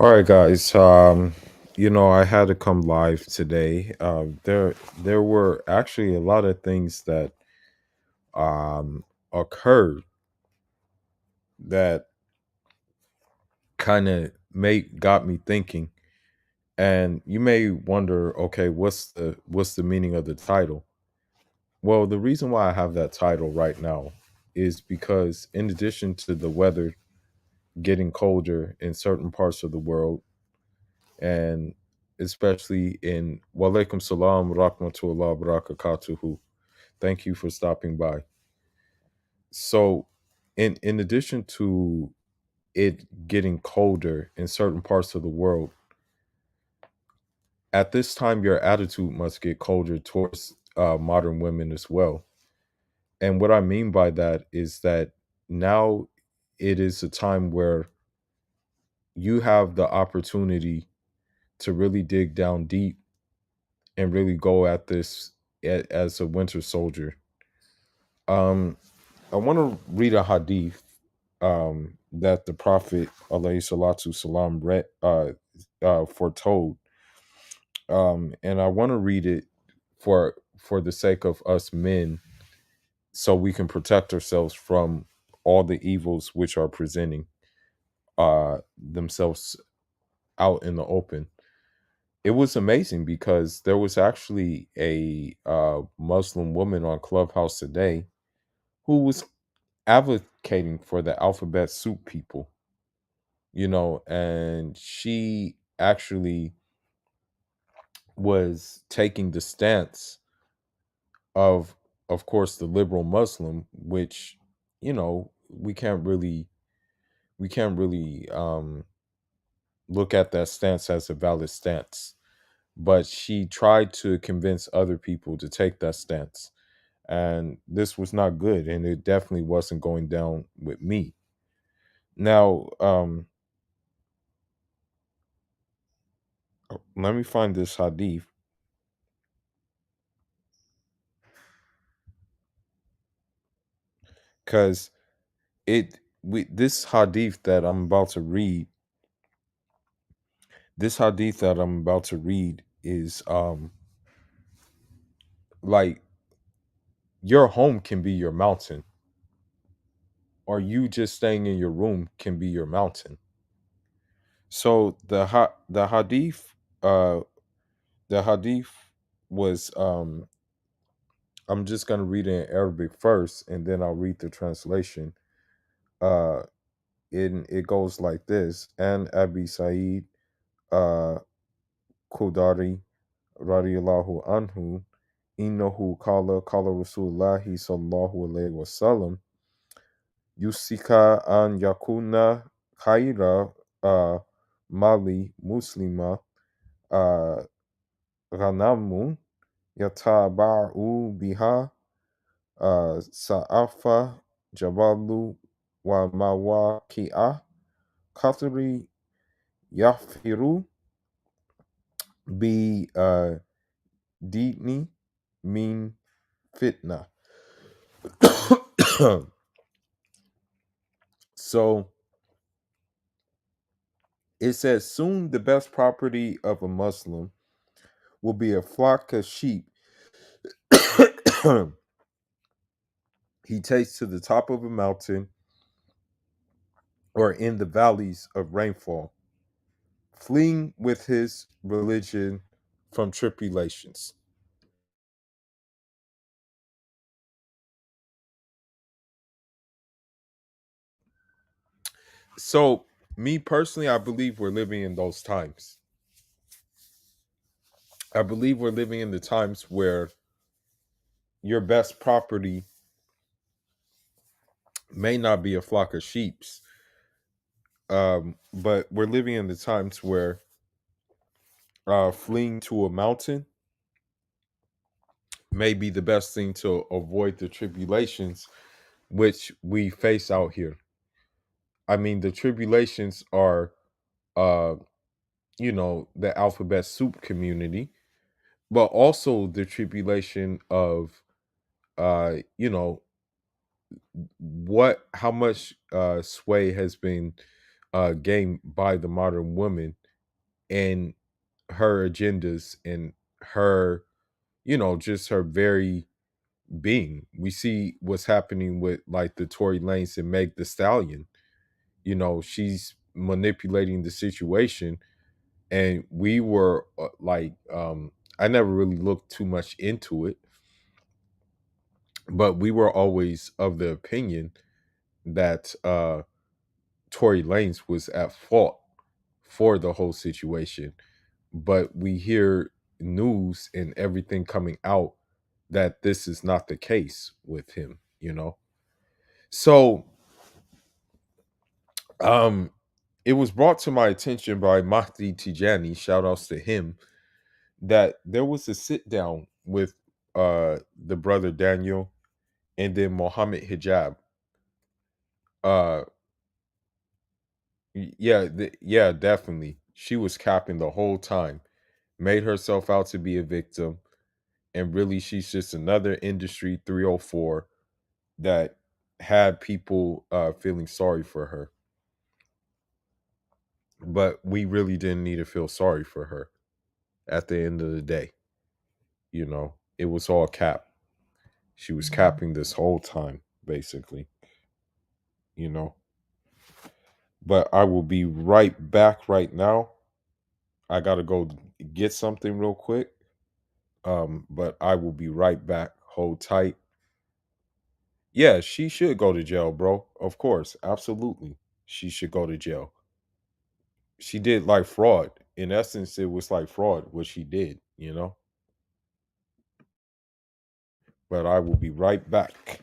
All right, guys. I had to come live today. There were actually a lot of things that occurred that kind of made got me thinking. And you may wonder, okay, what's the meaning of the title? Well, the reason why I have that title right now is because in addition to the weather getting colder in certain parts of the world, and especially in Walaikum Salam Rahmatullah Barakatuhu. Thank you for stopping by. So, in addition to it getting colder in certain parts of the world, at this time your attitude must get colder towards modern women as well. And what I mean by that is that now it is a time where you have the opportunity to really dig down deep and really go at this as a winter soldier. Um, I want to read a hadith that the Prophet alayhi salatu salam foretold, and I want to read it for the sake of us men, so we can protect ourselves from all the evils which are presenting themselves out in the open. It was amazing because there was actually a Muslim woman on Clubhouse today who was advocating for the alphabet soup people, and she actually was taking the stance of of course the liberal Muslim, which we can't really look at that stance as a valid stance, but she tried to convince other people to take that stance, and this was not good, and it definitely wasn't going down with me. Now, let me find this hadith because this hadith that I'm about to read, is like your home can be your mountain, or you just staying in your room can be your mountain. So uh the hadith was I'm just gonna read it in Arabic first, and then I'll read the translation. Uh, it goes like this: And Abi Sa'id uh Khudari radiyallahu anhu, innahu kala Rasulullahi sallallahu alayhi wasallam, yusika an yakuna khaira uh mali muslima uh ghanamun yataba'u biha sa'afa jabalu wa mawaqi'a qatri yafiru bi dini min fitna. So it says, soon the best property of a Muslim will be a flock of sheep he takes to the top of a mountain or in the valleys of rainfall, fleeing with his religion from tribulations. So, me personally, I believe we're living in those times. I believe we're living in the times where your best property may not be a flock of sheeps, but we're living in the times where fleeing to a mountain may be the best thing to avoid the tribulations which we face out here. I mean, the tribulations are, uh, the alphabet soup community, but also the tribulation of, how much sway has been game by the modern woman and her agendas and her, just her very being. We see what's happening with like the Tory Lanez and Meg the Stallion. She's manipulating the situation, and we were I never really looked too much into it, but we were always of the opinion that Tory Lanez was at fault for the whole situation. But we hear news and everything coming out that this is not the case with him. So um it was brought to my attention by Mahdi Tijani, shout outs to him, that there was a sit down with the brother Daniel and then Mohammed Hijab. Uh yeah, yeah, definitely. She was capping the whole time, made herself out to be a victim, and really she's just another industry 304 that had people feeling sorry for her. But we really didn't need to feel sorry for her at the end of the day. It was all cap. She was capping this whole time, basically, you know. But I will be right back right now. I gotta go get something real quick. But I will be right back. Hold tight. Yeah, she should go to jail, bro. Of course, absolutely. She should go to jail. She did like fraud. In essence, it was like fraud what she did. But I will be right back.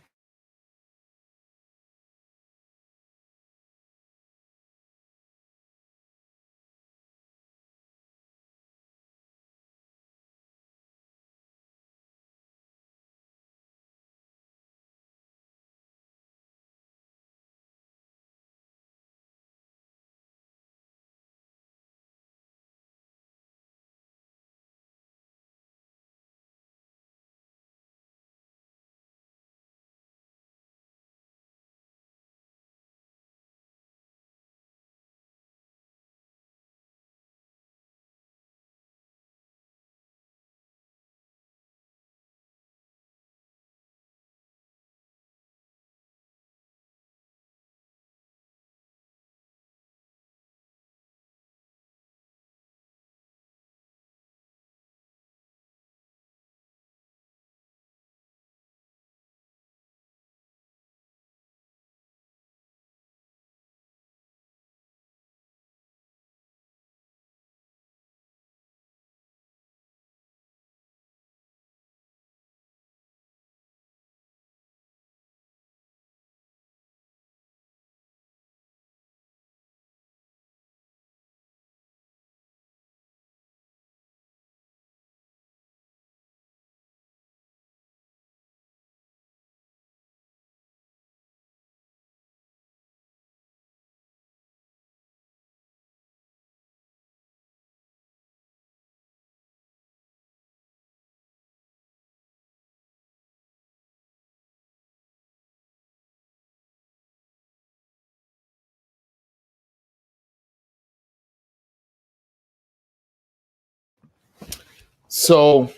So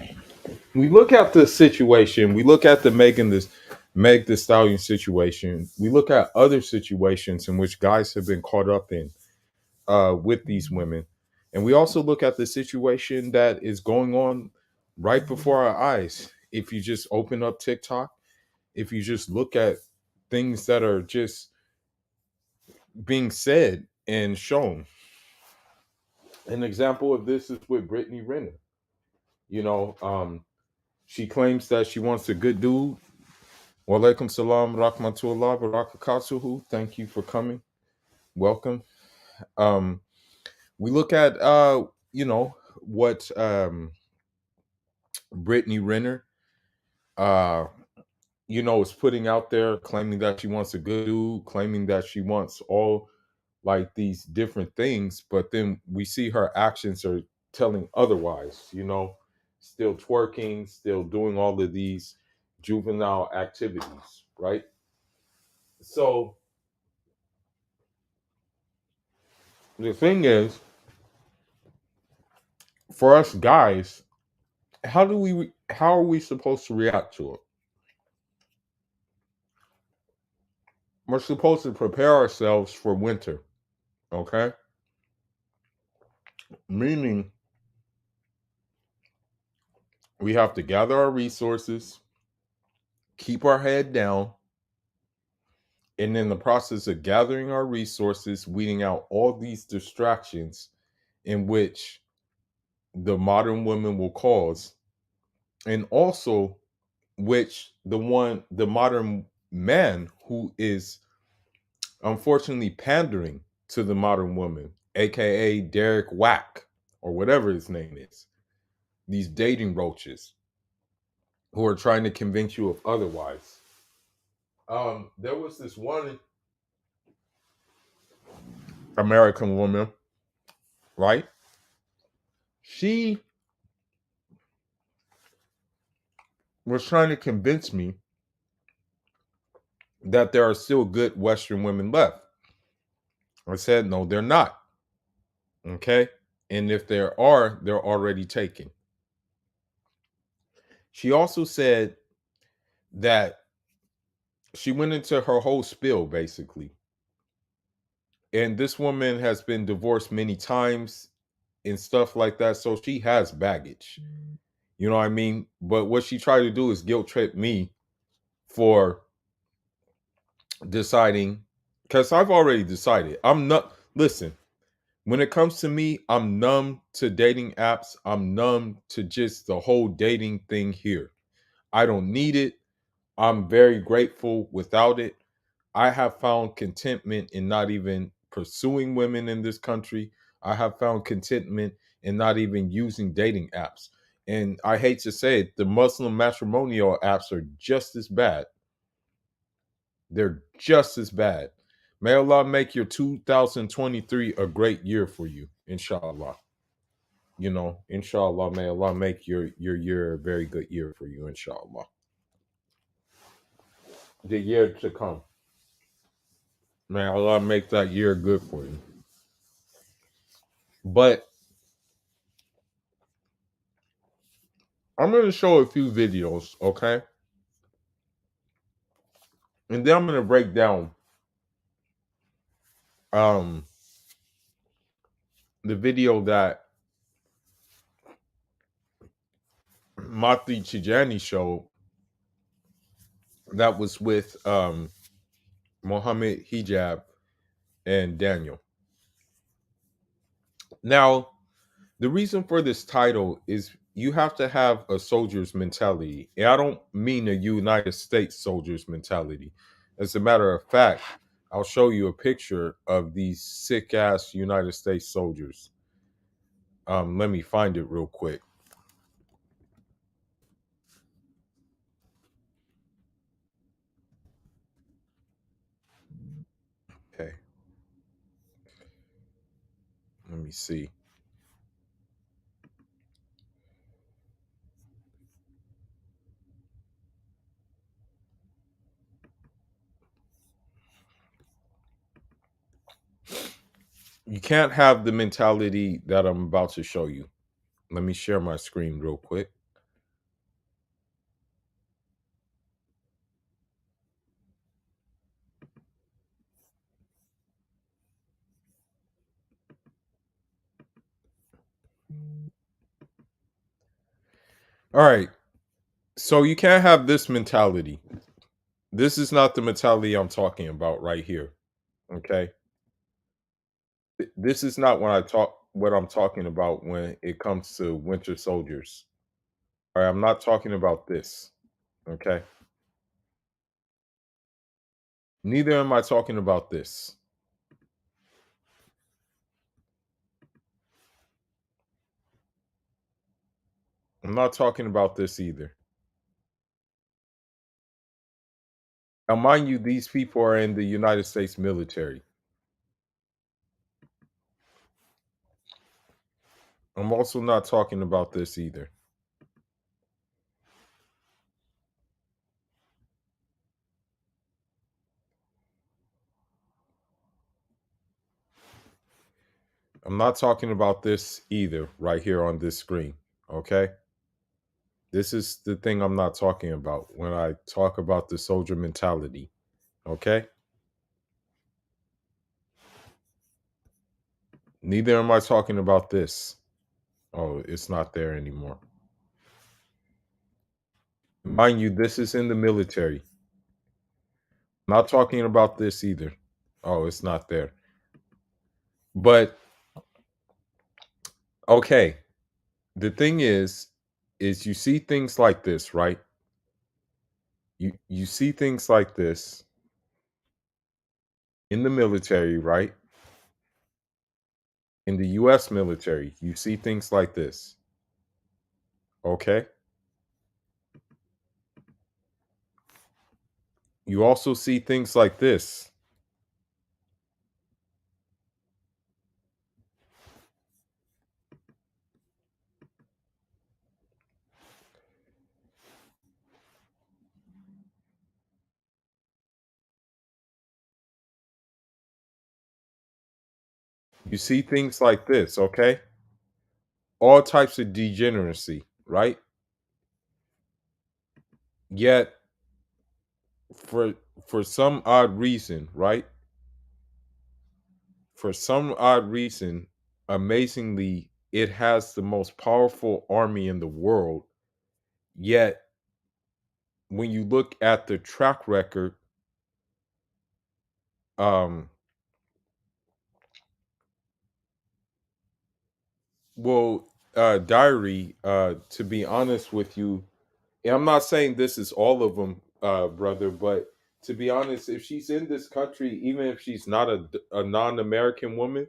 we look at the situation. We look at the Meg the Stallion situation. We look at other situations in which guys have been caught up in with these women, and we also look at the situation that is going on right before our eyes. If you just open up TikTok, if you just look at things that are just being said and shown, an example of this is with Brittany Renner. You know, she claims that she wants a good dude. Walaikum salam rahmatullah barakatuhu. Thank you for coming. Welcome. Um, we look at what Brittany Renner uh is putting out there, claiming that she wants a good dude, claiming that she wants all like these different things, but then we see her actions are telling otherwise. Still twerking, still doing all of these juvenile activities, right? So The thing is, for us guys, how are we supposed to react to it? We're supposed to prepare ourselves for winter, okay? Meaning we have to gather our resources, keep our head down, and in the process of gathering our resources, weeding out all these distractions in which the modern woman will cause, and also which the modern man who is unfortunately pandering to the modern woman, aka Derek Wack or whatever his name is. These dating roaches who are trying to convince you of otherwise. There was this one American woman, right? She was trying to convince me that there are still good Western women left. I said, no, they're not. Okay. And if there are, they're already taken. She also said that she went into her whole spiel basically. And this woman has been divorced many times and stuff like that. So she has baggage. You know what I mean? But what she tried to do is guilt trip me for deciding, because I've already decided. I'm not, listen, when it comes to me, I'm numb to dating apps. I'm numb to just the whole dating thing here. I don't need it. I'm very grateful without it. I have found contentment in not even pursuing women in this country. I have found contentment in not even using dating apps. And I hate to say it, the Muslim matrimonial apps are just as bad. They're just as bad. May Allah make your 2023 a great year for you, inshallah. You know, inshallah, may Allah make your year a very good year for you, inshallah. The year to come. May Allah make that year good for you. But I'm going to show a few videos, okay? And then I'm going to break down um the video that Mati Chijani showed that was with Mohammed Hijab and Daniel. Now, the reason for this title is you have to have a soldier's mentality. And I don't mean a United States soldier's mentality. As a matter of fact, I'll show you a picture of these sick ass United States soldiers. Let me find it real quick. Okay. Let me see. You can't have the mentality that I'm about to show you. Let me share my screen real quick. All right. So you can't have this mentality. This is not the mentality I'm talking about right here. Okay. This is not what I'm talking about when it comes to winter soldiers. All right, I'm not talking about this. Okay. Neither am I talking about this. I'm not talking about this either. Now, mind you, these people are in the United States military. I'm also not talking about this either. I'm not talking about this either right here on this screen. Okay. This is the thing I'm not talking about when I talk about the soldier mentality. Okay. Neither am I talking about this. Oh, it's not there anymore. Mind you, this is in the military. Not talking about this either. Oh, it's not there. But okay, the thing is you see things like this, right? You see things like this in the military, right? In the US military, you see things like this. Okay? You also see things like this. You see things like this, okay? All types of degeneracy, right? Yet for for some odd reason, right? For some odd reason, amazingly, it has the most powerful army in the world. Yet, when you look at the track record, um, well, Diary, to be honest with you, and I'm not saying this is all of them, brother, but to be honest, if she's in this country, even if she's not a non-American woman,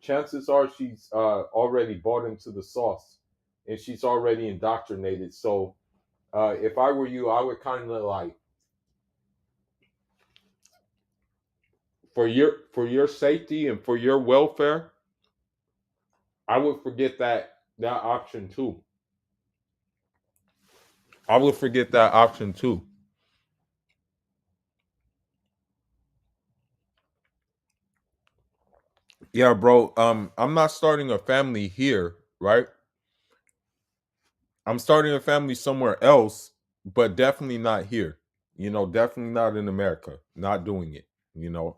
chances are she's already bought into the sauce and she's already indoctrinated. So if I were you, I would kind of like for your safety and for your welfare, I would forget that option too. I would forget that option too. Yeah, bro. I'm not starting a family here, right? I'm starting a family somewhere else, but definitely not here. Definitely not in America. Not doing it.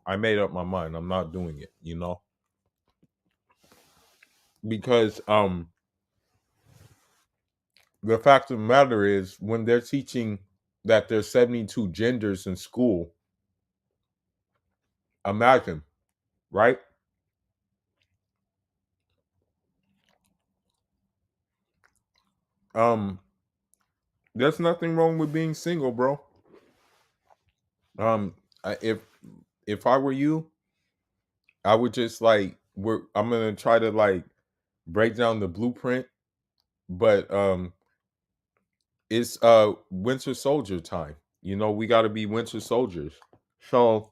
I made up my mind. I'm not doing it, because the fact of the matter is when they're teaching that there's 72 genders in school, imagine, right? Um there's nothing wrong with being single, bro. Um if I were you, I would just like I'm going to try to like break down the blueprint, but it's winter soldier time. We got to be winter soldiers. So,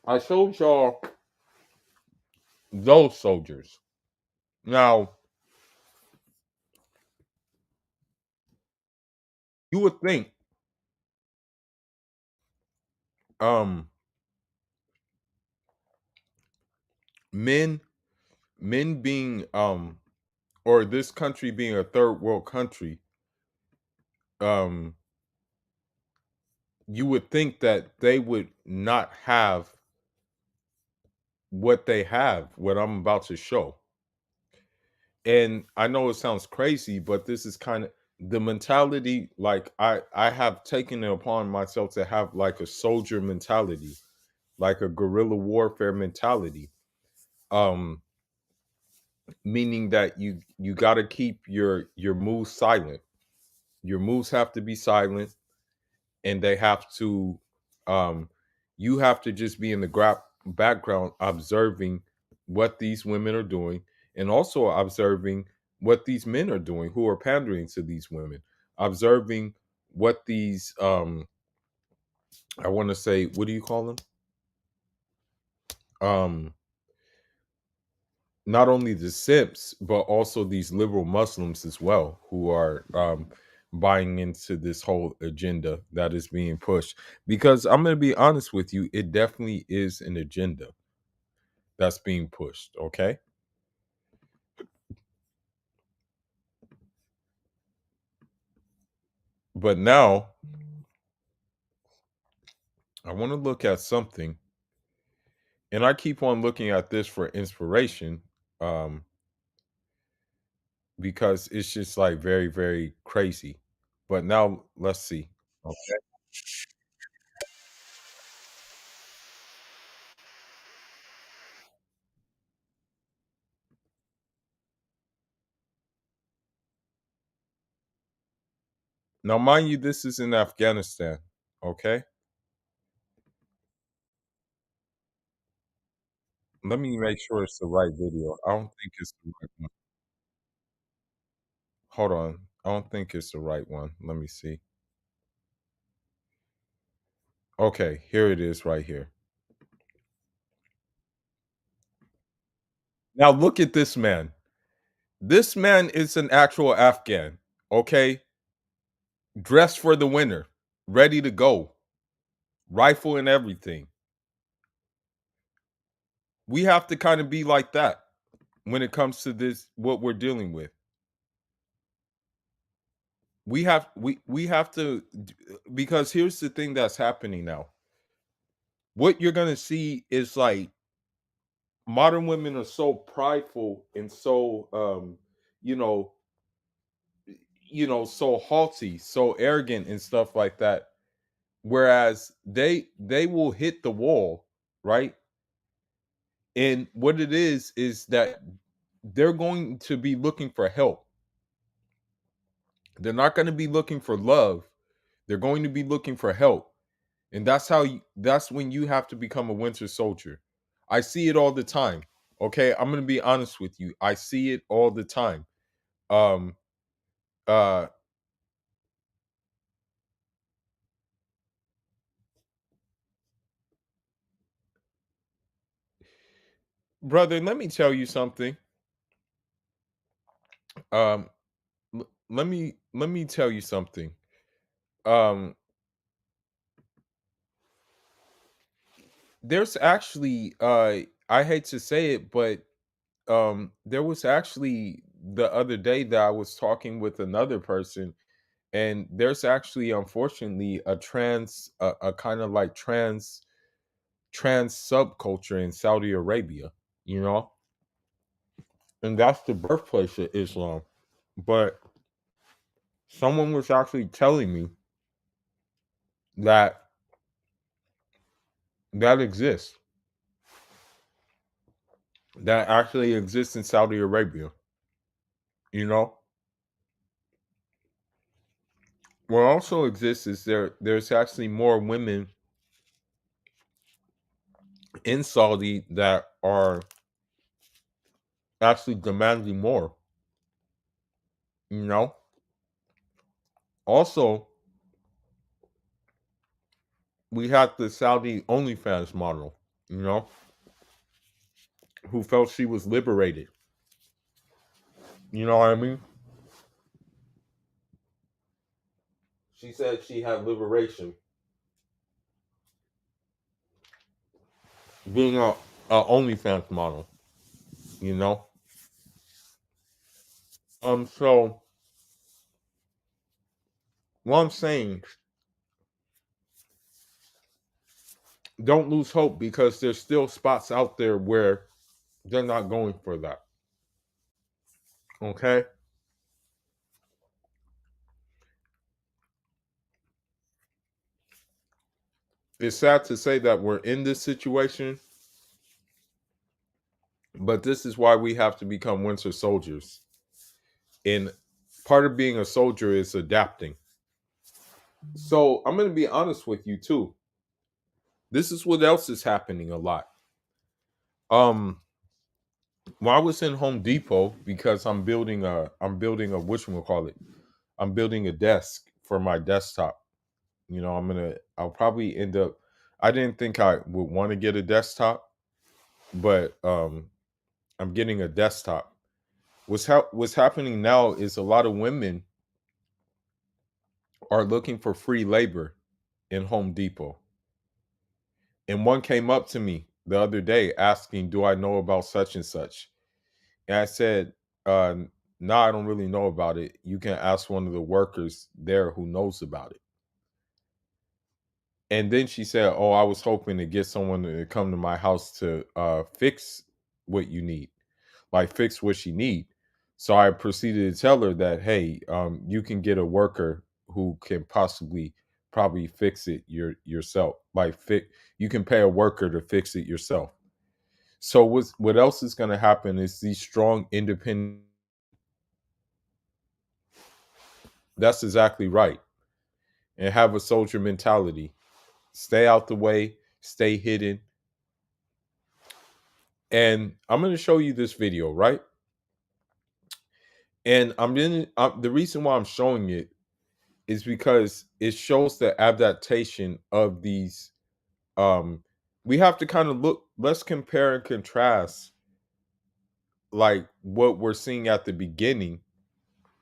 I showed y'all those soldiers. Now, you would think um men men being or this country being a third world country, um you would think that they would not have what they have, what I'm about to show. And I know it sounds crazy, but this is kind of the mentality. Like I have taken it upon myself to have like a soldier mentality, like a guerrilla warfare mentality. Um Meaning that you got to keep your moves silent. Your moves have to be silent, and they have to um you have to just be in the background observing what these women are doing, and also observing what these men are doing who are pandering to these women, observing what these I want to say, what do you call them, um not only the simps but also these liberal Muslims as well, who are buying into this whole agenda that is being pushed. Because I'm going to be honest with you, it definitely is an agenda. that's being pushed. Okay. But now I want to look at something, and I keep on looking at this for inspiration, um, because it's just like very, very crazy. But now let's see. Okay. Now, mind you, this is in Afghanistan. Okay. Let me make sure it's the right video. I don't think it's the right one. Hold on. I don't think it's the right one. Let me see. Okay, here it is right here. Now look at this man. This man is an actual Afghan, okay? Dressed for the winter, ready to go, rifle and everything. We have to kind of be like that when it comes to this what we're dealing with. We have to because here's the thing that's happening now. What you're going to see is like modern women are so prideful and so you know so haughty, so arrogant and stuff like that, whereas they will hit the wall, right? And what it is that they're going to be looking for help. They're not going to be looking for love. They're going to be looking for help. And that's when you have to become a winter soldier. I see it all the time. Okay, I'm going to be honest with you. I see it all the time. Um uh Brother, let me tell you something. Um let me tell you something. Um there's actually I hate to say it, but there was actually the other day that I was talking with another person, and there's actually unfortunately a kind of like trans subculture in Saudi Arabia, you know? And that's the birthplace of Islam. But someone was actually telling me that that exists. That actually exists in Saudi Arabia, you know? What also exists is there's actually more women in Saudi that are actually demanding more, you know? Also, we had the Saudi OnlyFans model, you know, who felt she was liberated. You know what I mean? She said she had liberation being a OnlyFans model, you know? So what I'm saying, don't lose hope because there's still spots out there where they're not going for that. Okay? It's sad to say that we're in this situation, but this is why we have to become winter soldiers. And part of being a soldier is adapting. So I'm going to be honest with you too. This is what else is happening a lot. Um, when I was in Home Depot because I'm building a whatchamacallit, I'm building a desk for my desktop. You know, I'll probably end up. I didn't think I would want to get a desktop, but I'm getting a desktop. What's happening now is a lot of women are looking for free labor in Home Depot. And one came up to me the other day asking, "Do I know about such and such?" And I said, "No, I don't really know about it. You can ask one of the workers there who knows about it." And then she said, "Oh, I was hoping to get someone to come to my house to fix what you need, like fix what she need." So I proceeded to tell her that, "Hey, you can get a worker who can possibly probably fix it yourself. Like, you can pay a worker to fix it yourself." So what else is going to happen is these strong, independent. That's exactly right, and have a soldier mentality. Stay out the way, stay hidden. And I'm going to show you this video, right? And the reason why I'm showing it is because it shows the adaptation of these. Um, we have to kind of look. Let's compare and contrast, like what we're seeing at the beginning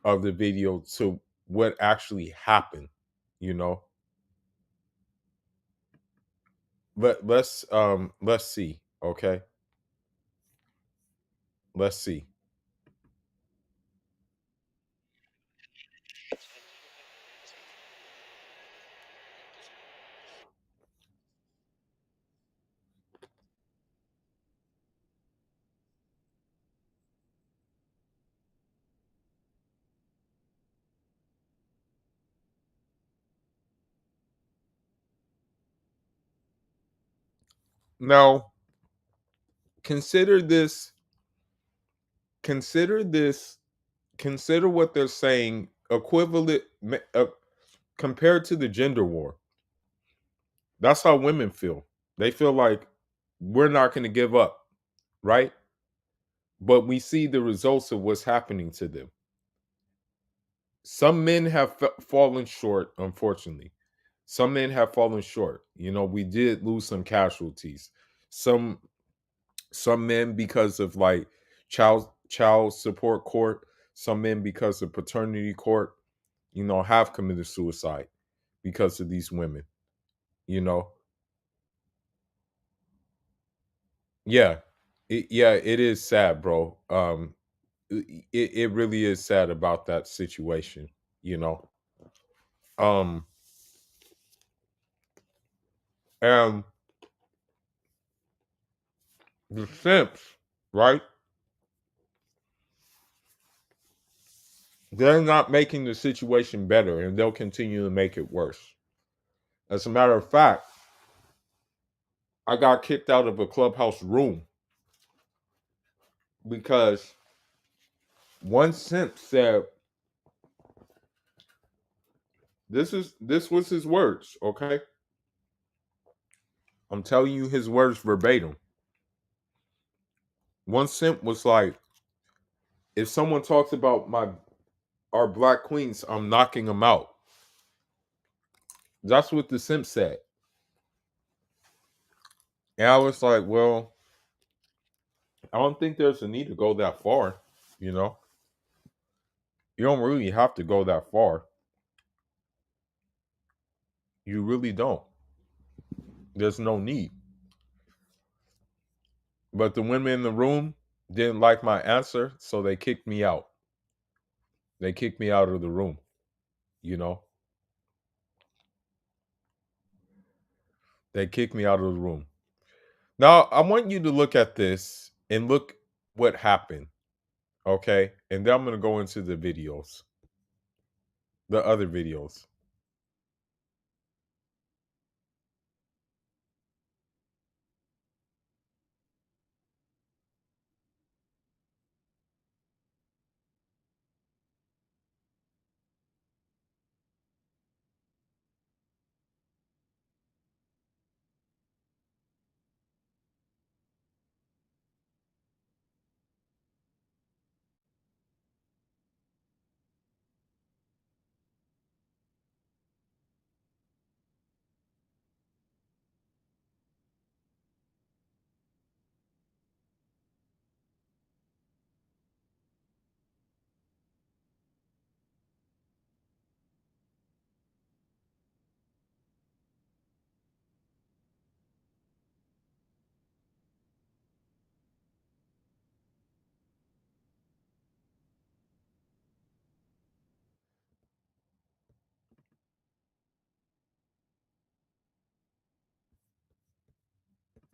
of the video to what actually happened. You know, let's see. Okay, let's see. Now, consider this. Consider this. Consider what they're saying. Compared to the gender war. That's how women feel. They feel like we're not going to give up, right? But we see the results of what's happening to them. Some men have fallen short, unfortunately. Some men have fallen short. You know, we did lose some casualties. Some some men because of like child support court, some men because of paternity court, you know, have committed suicide because of these women, you know. Yeah. Yeah, it is sad, bro. It really is sad about that situation, you know. Um and the simps, right? They're not making the situation better and they'll continue to make it worse. As a matter of fact, I got kicked out of a clubhouse room because one simp said this was his words, okay? I'm telling you his words verbatim. One simp was like, if someone talks about my our black queens, I'm knocking them out. That's what the simp said. And I was like, well, I don't think there's a need to go that far, you know? You don't really have to go that far. You really don't. There's no need. But the women in the room didn't like my answer, so they kicked me out. They kicked me out of the room, you know? They kicked me out of the room. Now, I want you to look at this and look what happened, okay? And then I'm going to go into the videos, the other videos.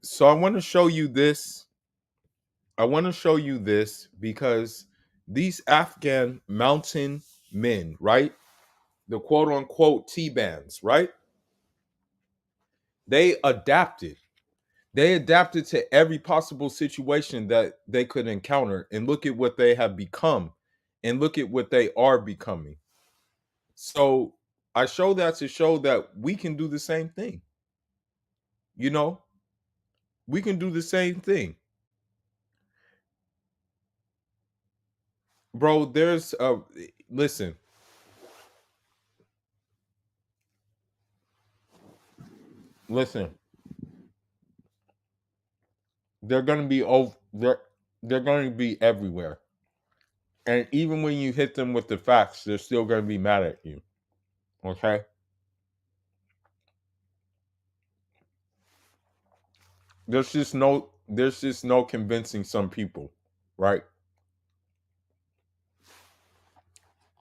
So I want to show you this. I want to show you this because these Afghan mountain men, right? The quote unquote T-bands, right? They adapted. They adapted to every possible situation that they could encounter. And look at what they have become. And look at what they are becoming. So I show that to show that we can do the same thing. You know, we can do the same thing. Bro, there's listen, listen. They're gonna be over they're gonna be everywhere. And even when you hit them with the facts, they're still gonna be mad at you. Okay? There's just no convincing some people, right?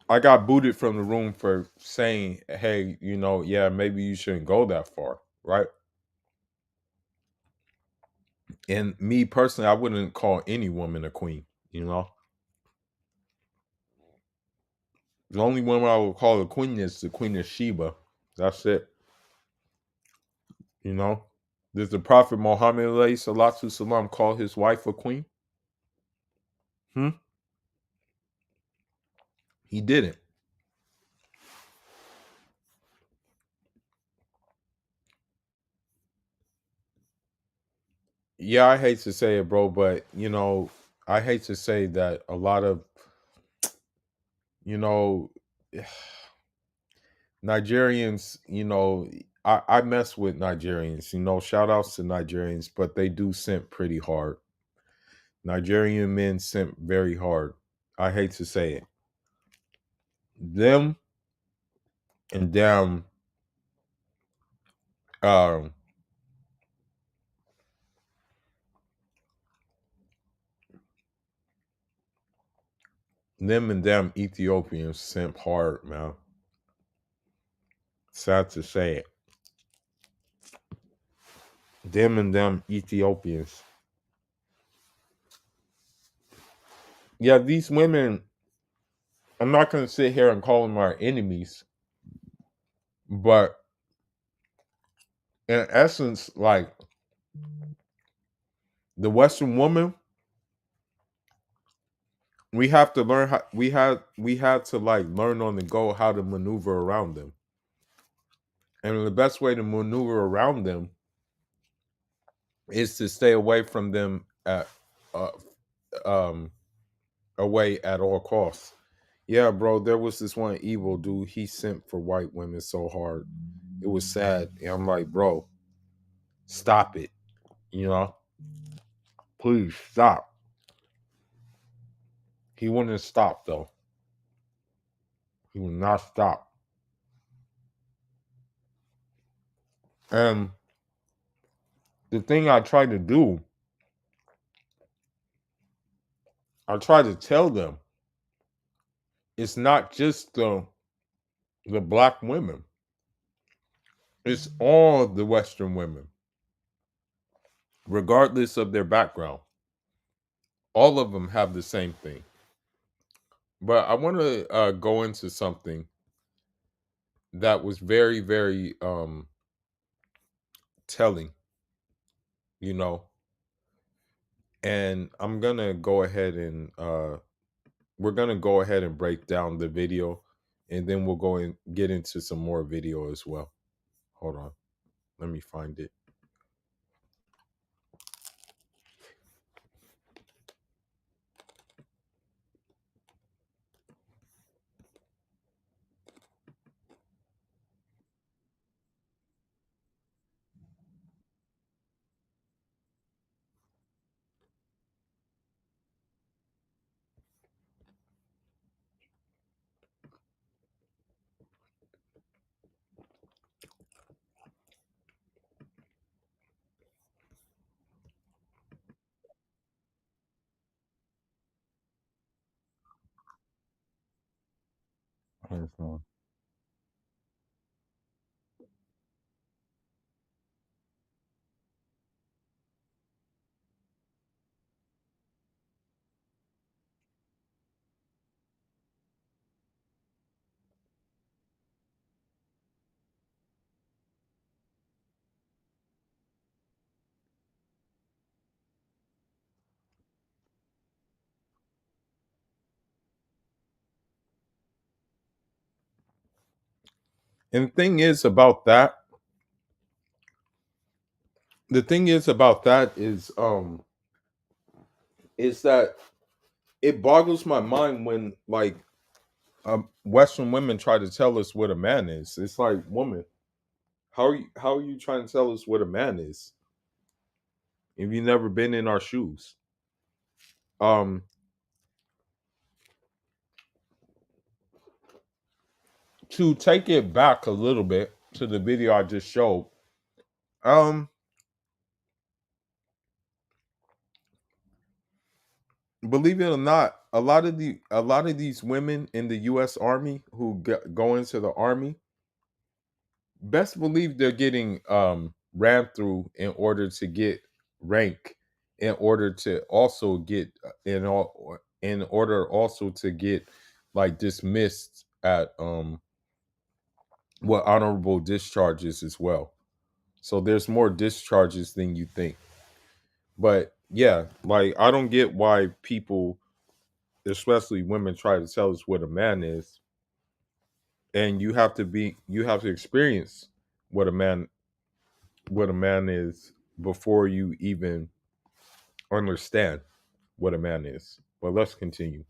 I got booted from the room for saying, hey, yeah, maybe you shouldn't go that far, right? And me personally, I wouldn't call any woman a queen, you know? The only woman I would call a queen is the Queen of Sheba. That's it, you know? Does the Prophet Muhammad alayhi salatu salam call his wife a queen? Hmm? He didn't. Yeah, I hate to say it, bro, but I hate to say that a lot of you know Nigerians, I mess with Nigerians, shout outs to Nigerians, but they do simp pretty hard. Nigerian men simp very hard. I hate to say it. Them and um them Ethiopians simp hard, man. Sad to say it. Them Ethiopians. Yeah, these women, I'm not gonna sit here and call them our enemies, but in essence, like the Western woman, we have to learn how we had to like learn on the go how to maneuver around them. And the best way to maneuver around them is to stay away from them at uh, um away at all costs. Yeah, bro, there was this one evil dude, he sent for white women so hard. It was sad. And I'm like, bro, stop it. You know? Please stop. He wouldn't stop though. He would not stop. And the thing I try to do, I try to tell them, it's not just the black women. It's all the Western women, regardless of their background. All of them have the same thing. But I want to go into something that was very, very telling, you know. And I'm gonna go ahead and we're gonna go ahead and break down the video, and then we'll go and get into some more video as well. Hold on, let me find it. Hold on. And the thing is about that is that it boggles my mind when like Western women try to tell us what a man is. It's like, woman, how are you trying to tell us what a man is if you've never been in our shoes? Um, to take it back a little bit to the video I just showed, um, believe it or not, a lot of these women in the U.S. Army who go into the army, best believe they're getting ran through in order to get rank, in order to also get in order also to get like dismissed at what honorable discharges as well. So there's more discharges than you think. But yeah, like I don't get why people, especially women, try to tell us what a man is, and you have to experience what a man is before you even understand what a man is. But let's continue.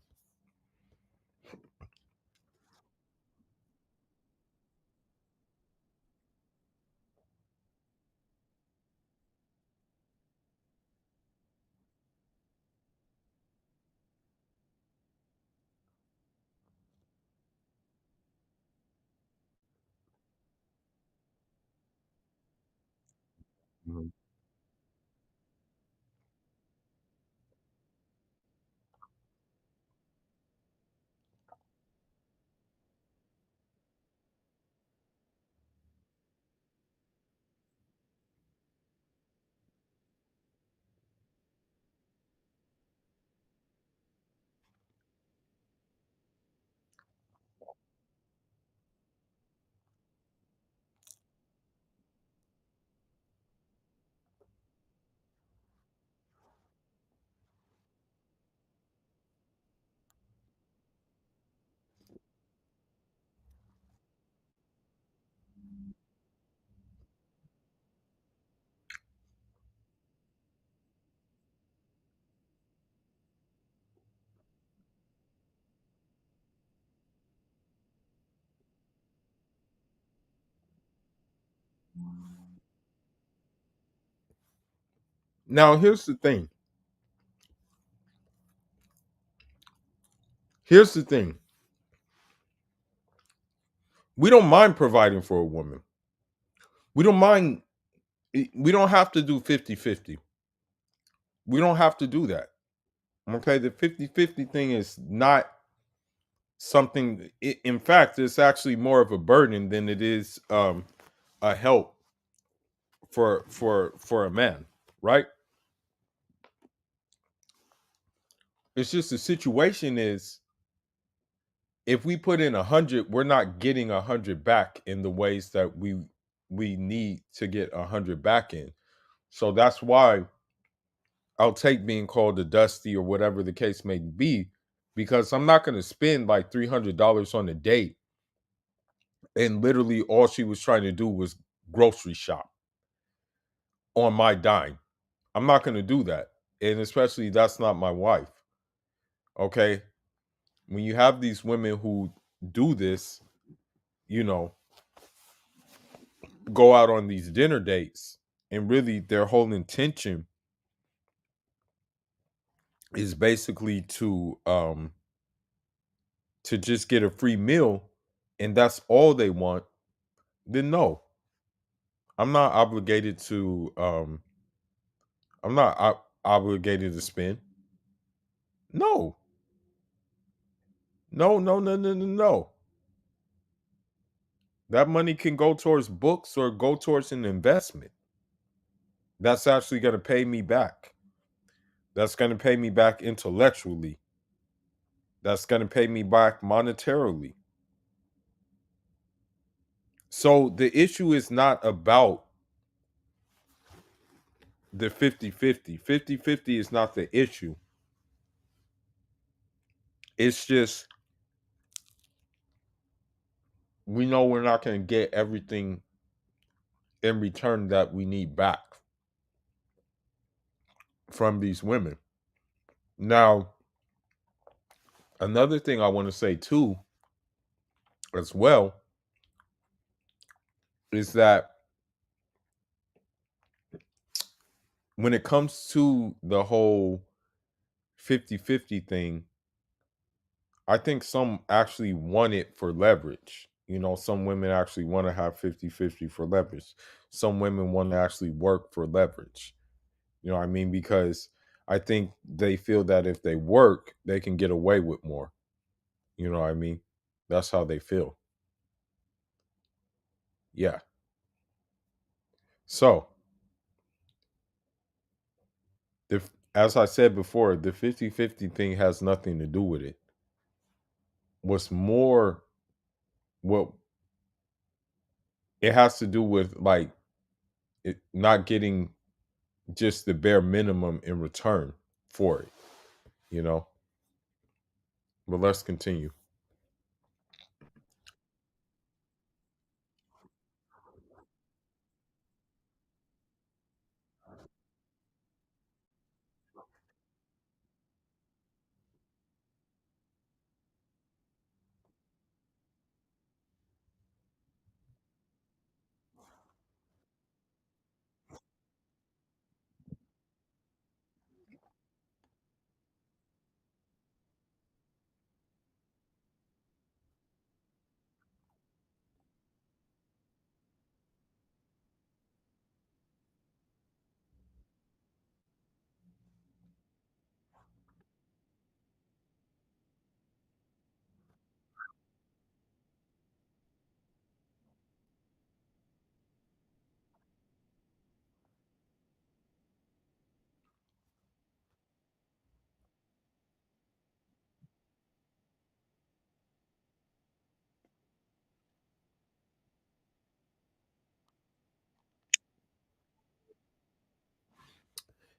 Mhm. Now here's the thing. Here's the thing. We don't mind providing for a woman. We don't mind we don't have to do 50-50. We don't have to do that. Okay? The 50-50 thing is not something in fact, it's actually more of a burden than it is a help for a man, right? It's just the situation is if we put in 100, we're not getting 100 back in the ways that we need to get 100 back in. So that's why I'll take being called a dusty or whatever the case may be, because I'm not going to spend like $300 on a date and literally all she was trying to do was grocery shop on my dime. I'm not going to do that. And especially that's not my wife. Okay? When you have these women who do this, you know, go out on these dinner dates and really their whole intention is basically to just get a free meal and that's all they want, then no. I'm not obligated to I'm not obligated to spend. No. No, no, no, no, no, no. That money can go towards books or go towards an investment. That's actually going to pay me back. That's going to pay me back intellectually. That's going to pay me back monetarily. So the issue is not about the 50-50. 50-50 is not the issue. It's just we know we're not going to get everything in return that we need back from these women. Now, another thing I want to say too, as well, is that when it comes to the whole 50-50 thing, I think some actually want it for leverage. You know, some women actually want to have 50-50 for leverage. Some women want to actually work for leverage. You know what I mean? Because I think they feel that if they work, they can get away with more. You know what I mean? That's how they feel. Yeah. So, the, as I said before, the 50-50 thing has nothing to do with it. What's more, what it has to do with, like, it not getting just the bare minimum in return for it, you know? But let's continue.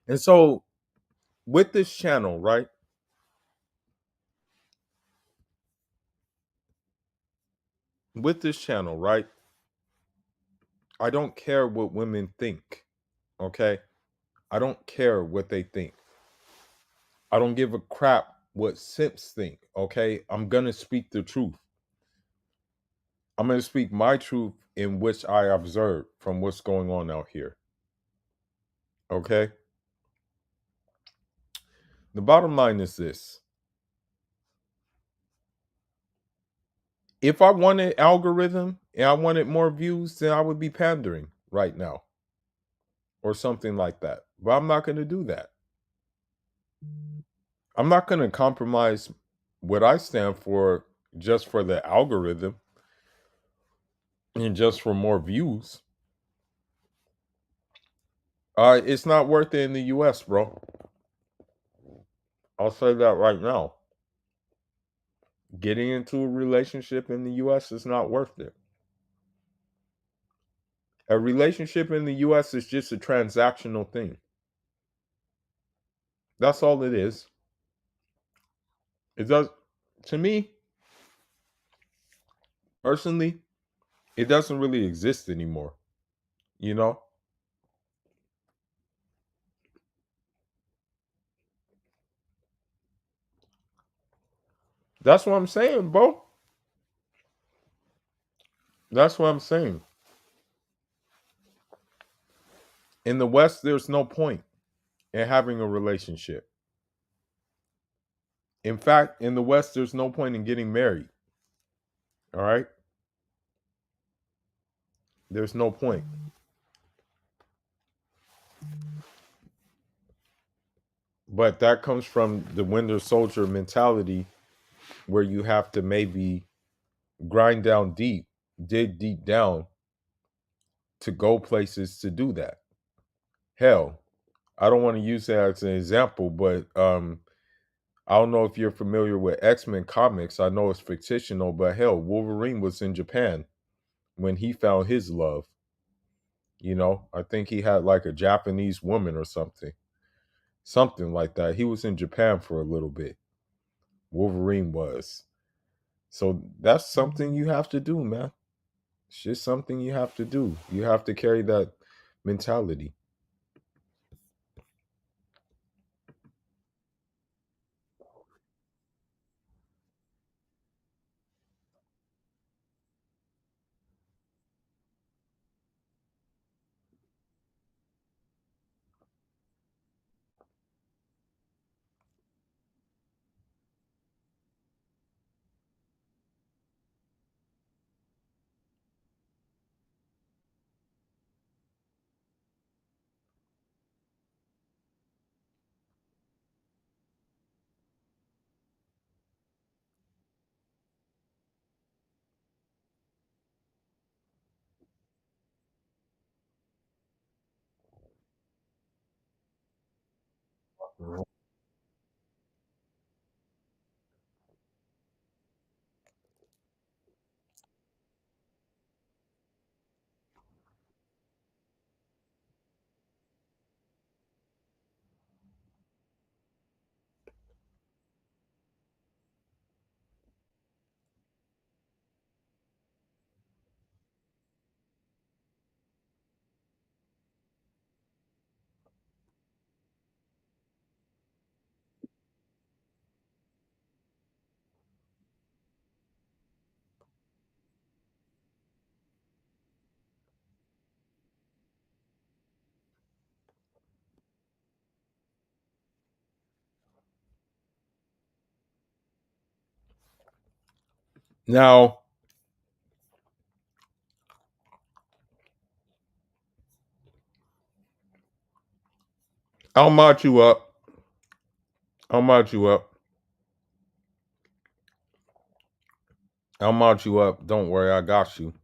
And so, with this channel, right? With this channel, right? I don't care what women think, okay? I don't care what they think. I don't give a crap what simps think, okay? I'm going to speak the truth. I'm going to speak my truth in which I observe from what's going on out here, okay? The bottom line is this. If I wanted algorithm and I wanted more views, then I would be pandering right now or something like that. But I'm not going to do that. I'm not going to compromise what I stand for just for the algorithm and just for more views. It's not worth it in the US, bro. I'll say that right now. Getting into a relationship in the US is not worth it. A relationship in the US is just a transactional thing. That's all it is. It does, to me, personally, it doesn't really exist anymore. You know? That's what I'm saying, bro. That's what I'm saying. In the West, there's no point in having a relationship. In fact, in the West, there's no point in getting married. All right? There's no point. But that comes from the Winter Soldier mentality where you have to maybe grind down deep, dig deep down to go places to do that. Hell, I don't want to use that as an example, but I don't know if you're familiar with X-Men comics. I know it's fictional, but hell, Wolverine was in Japan when he found his love. You know, I think he had like a Japanese woman or something. Something like that. He was in Japan for a little bit. Wolverine was. So that's something you have to do, man. It's just something you have to do. You have to carry that mentality. Now, I'll mod you up. I'll mod you up. I'll mod you up. Don't worry, I got you.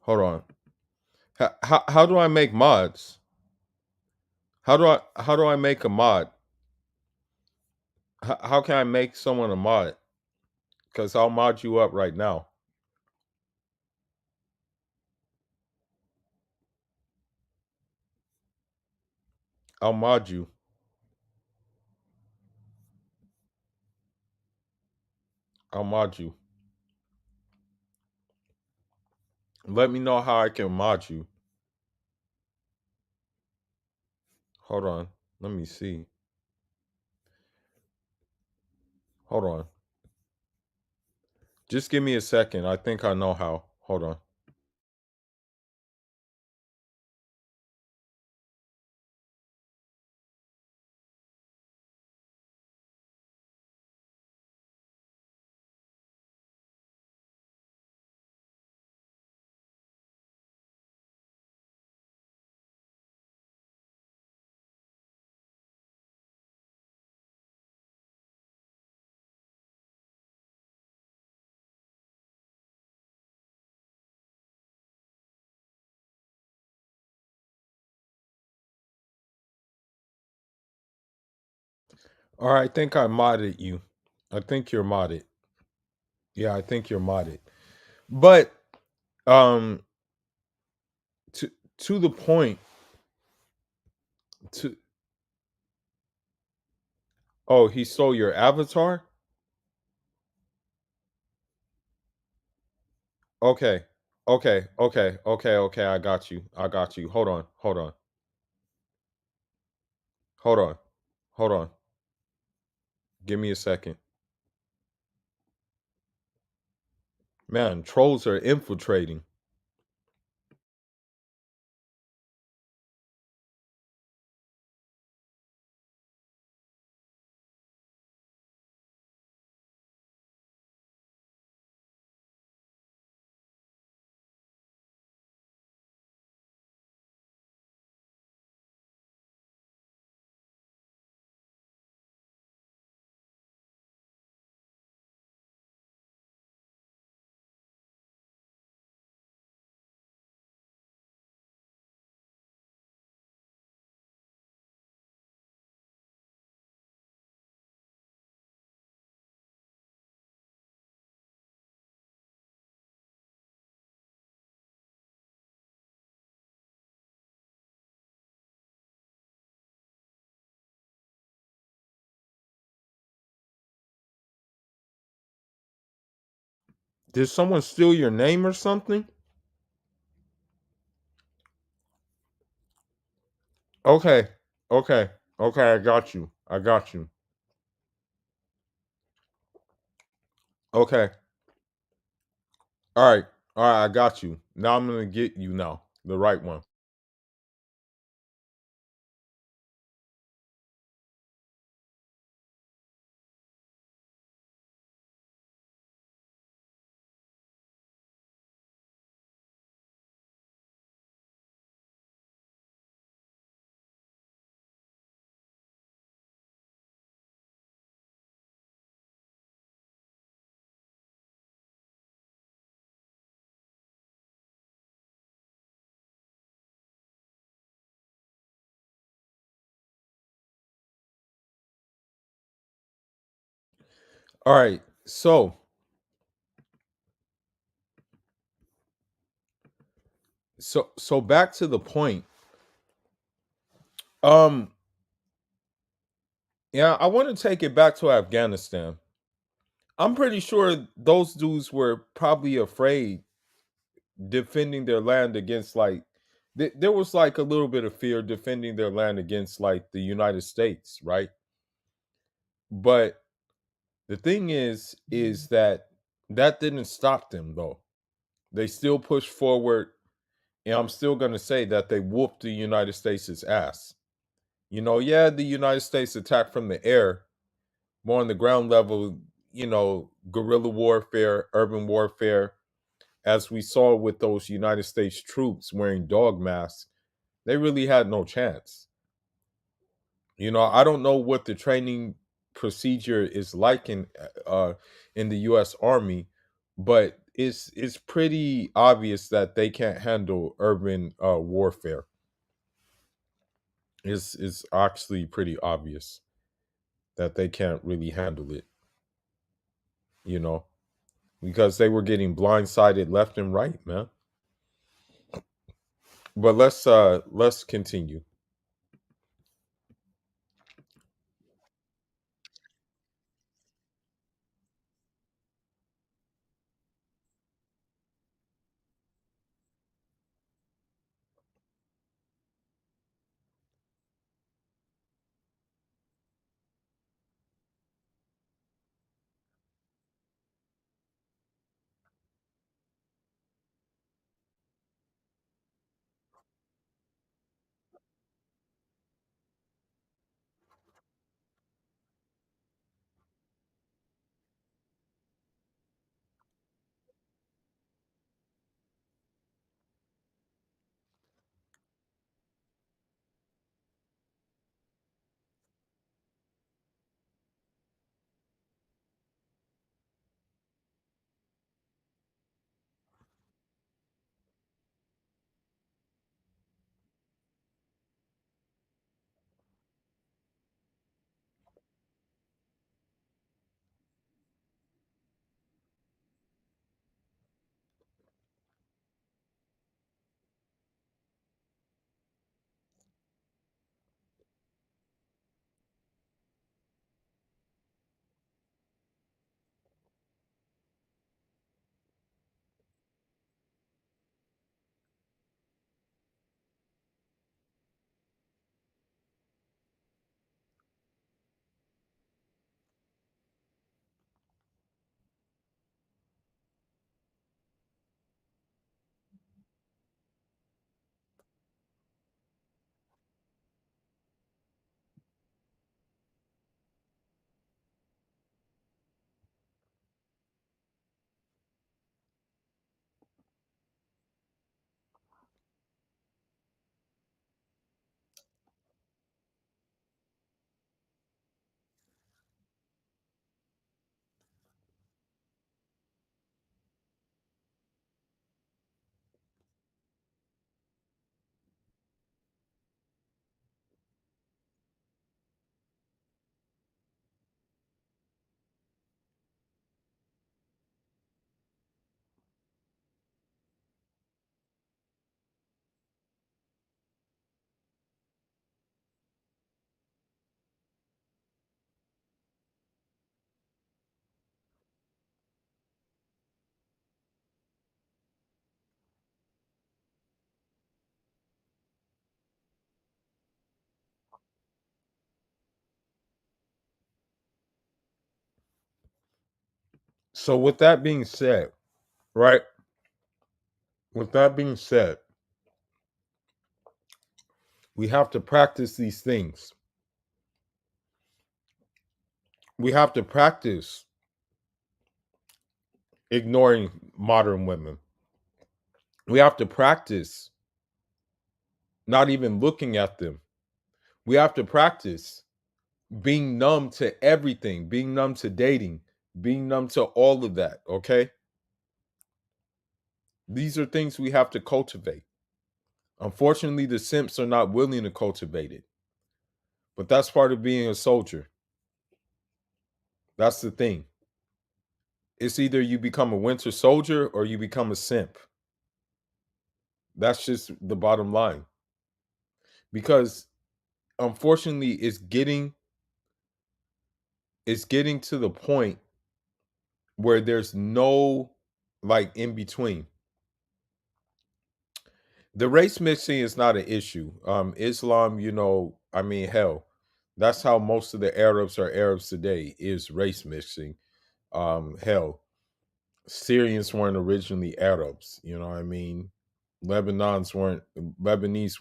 Hold on. How do I make mods? How do I make a mod? How can I make someone a mod? Because I'll mod you up right now. I'll mod you. I'll mod you. Let me know how I can mod you. Hold on. Let me see. Hold on. Just give me a second. I think I know how. Hold on. All right, I think I modded you. I think you're modded. Yeah, I think you're modded. But um to to the point to oh, he stole your avatar? Okay. Okay, I got you. I got you. Hold on. Hold on. Hold on. Hold on. Give me a second. Man, trolls are infiltrating. Did someone steal your name or something? Okay. Okay. Okay, I got you. I got you. Okay. All right. All right, I got you. Now I'm gonna get you now. The right one. All right. So back to the point. Um yeah, I want to take it back to Afghanistan. I'm pretty sure those dudes were probably afraid defending their land against like there was like a little bit of fear defending their land against like the United States, right? But the thing is that that didn't stop them though. They still pushed forward, and I'm still going to say that they whooped the United States' ass. Yeah, the United States attacked from the air, more on the ground level, guerrilla warfare, urban warfare, as we saw with those United States troops wearing dog masks. They really had no chance. I don't know what the training procedure is like in the US Army, but it's pretty obvious that they can't handle urban warfare. It's actually pretty obvious that they can't really handle it, you know, because they were getting blindsided left and right, man. But let's continue. So with that being said, right? With that being said, we have to practice these things. We have to practice ignoring modern women. We have to practice not even looking at them. We have to practice being numb to everything, being numb to dating, being numb to all of that, okay? These are things we have to cultivate. Unfortunately, the simps are not willing to cultivate it. But that's part of being a soldier. That's the thing. It's either you become a winter soldier or you become a simp. That's just the bottom line. Because unfortunately, it's getting to the point where there's no like in between. The race mixing is not an issue. Islam, I mean, hell, that's how most of the Arabs are Arabs today is race mixing. Hell, Syrians weren't originally Arabs. You know what I mean? Lebanese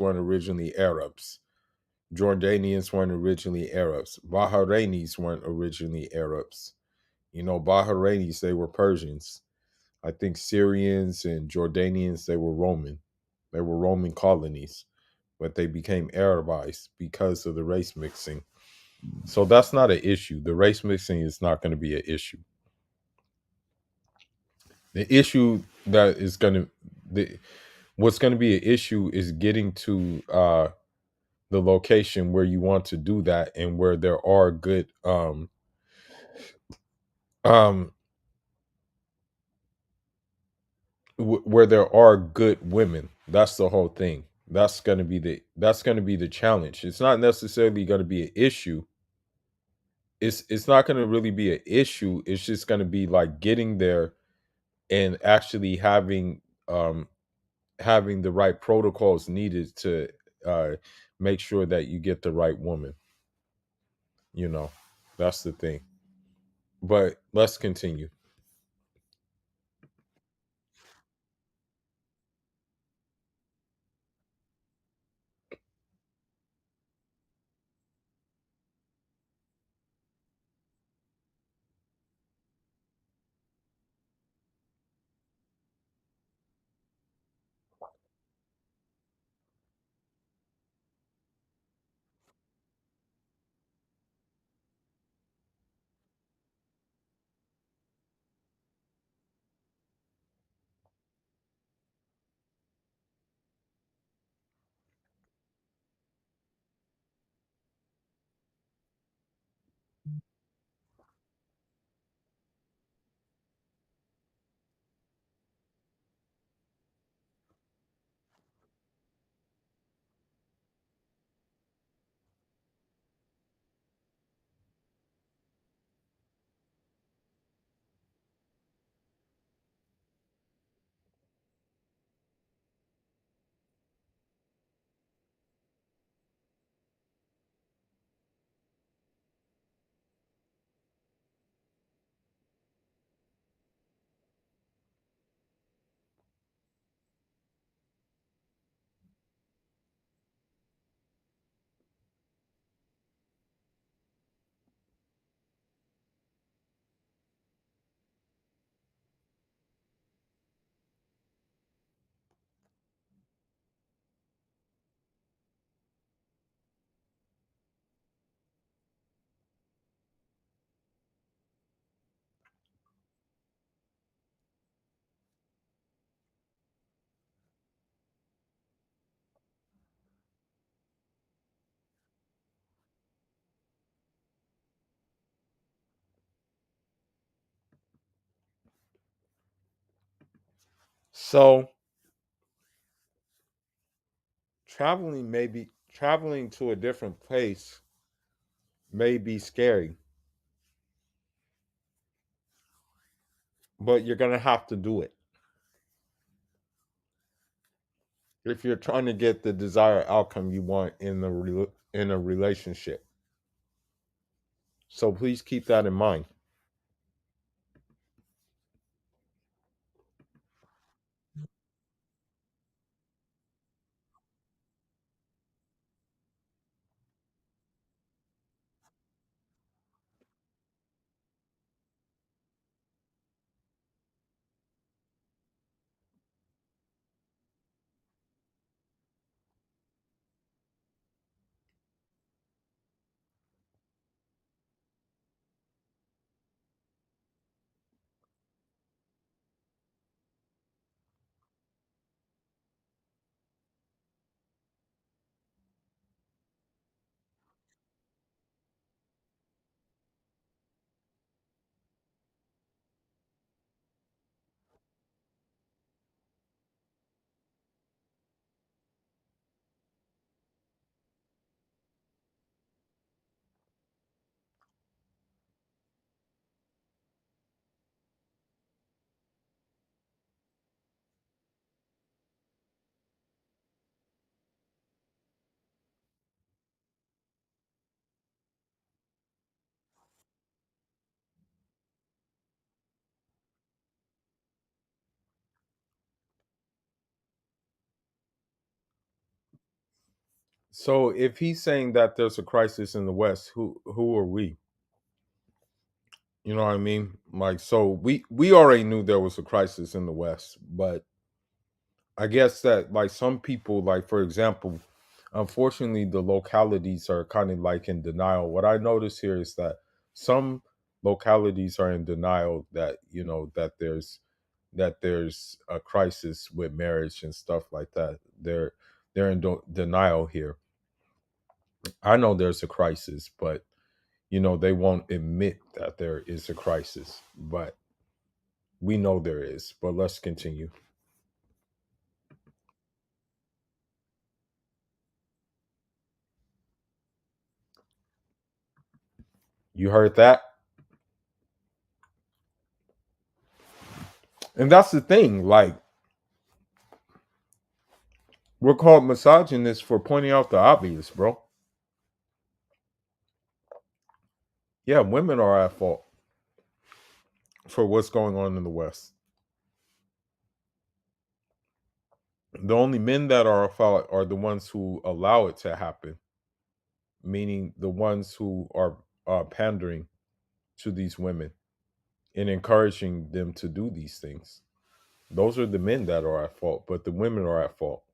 weren't originally Arabs. Jordanians weren't originally Arabs. Bahrainis weren't originally Arabs. Bahrainis, they were Persians. I think Syrians and Jordanians, they were Roman. They were Roman colonies, but they became Arabized because of the race mixing. So that's not an issue. The race mixing is not going to be an issue. The issue that is going to, what's going to be an issue is getting to the location where you want to do that and where there are good um where there are good women. That's the whole thing. That's going to be the challenge. It's not necessarily going to be an issue. It's not going to really be an issue. It's just going to be like getting there and actually having the right protocols needed to uh make sure that you get the right woman. you know that's the thing. But let's continue. So traveling to a different place may be scary, but you're gonna have to do it if you're trying to get the desired outcome you want in a relationship. So please keep that in mind. So if he's saying that there's a crisis in the West, who are we? You know what I mean? Like, so we already knew there was a crisis in the West, but I guess that like some people, like for example, unfortunately, the localities are kind of like in denial. What I notice here is that some localities are in denial that that there's a crisis with marriage and stuff like that. They're in denial here. I know there's a crisis, but they won't admit that there is a crisis. But we know there is. But let's continue. You heard that? And that's the thing. Like, we're called misogynists for pointing out the obvious, bro. Yeah, women are at fault for what's going on in the West. The only men that are at fault are the ones who allow it to happen, meaning the ones who are pandering to these women and encouraging them to do these things. Those are the men that are at fault, but the women are at fault.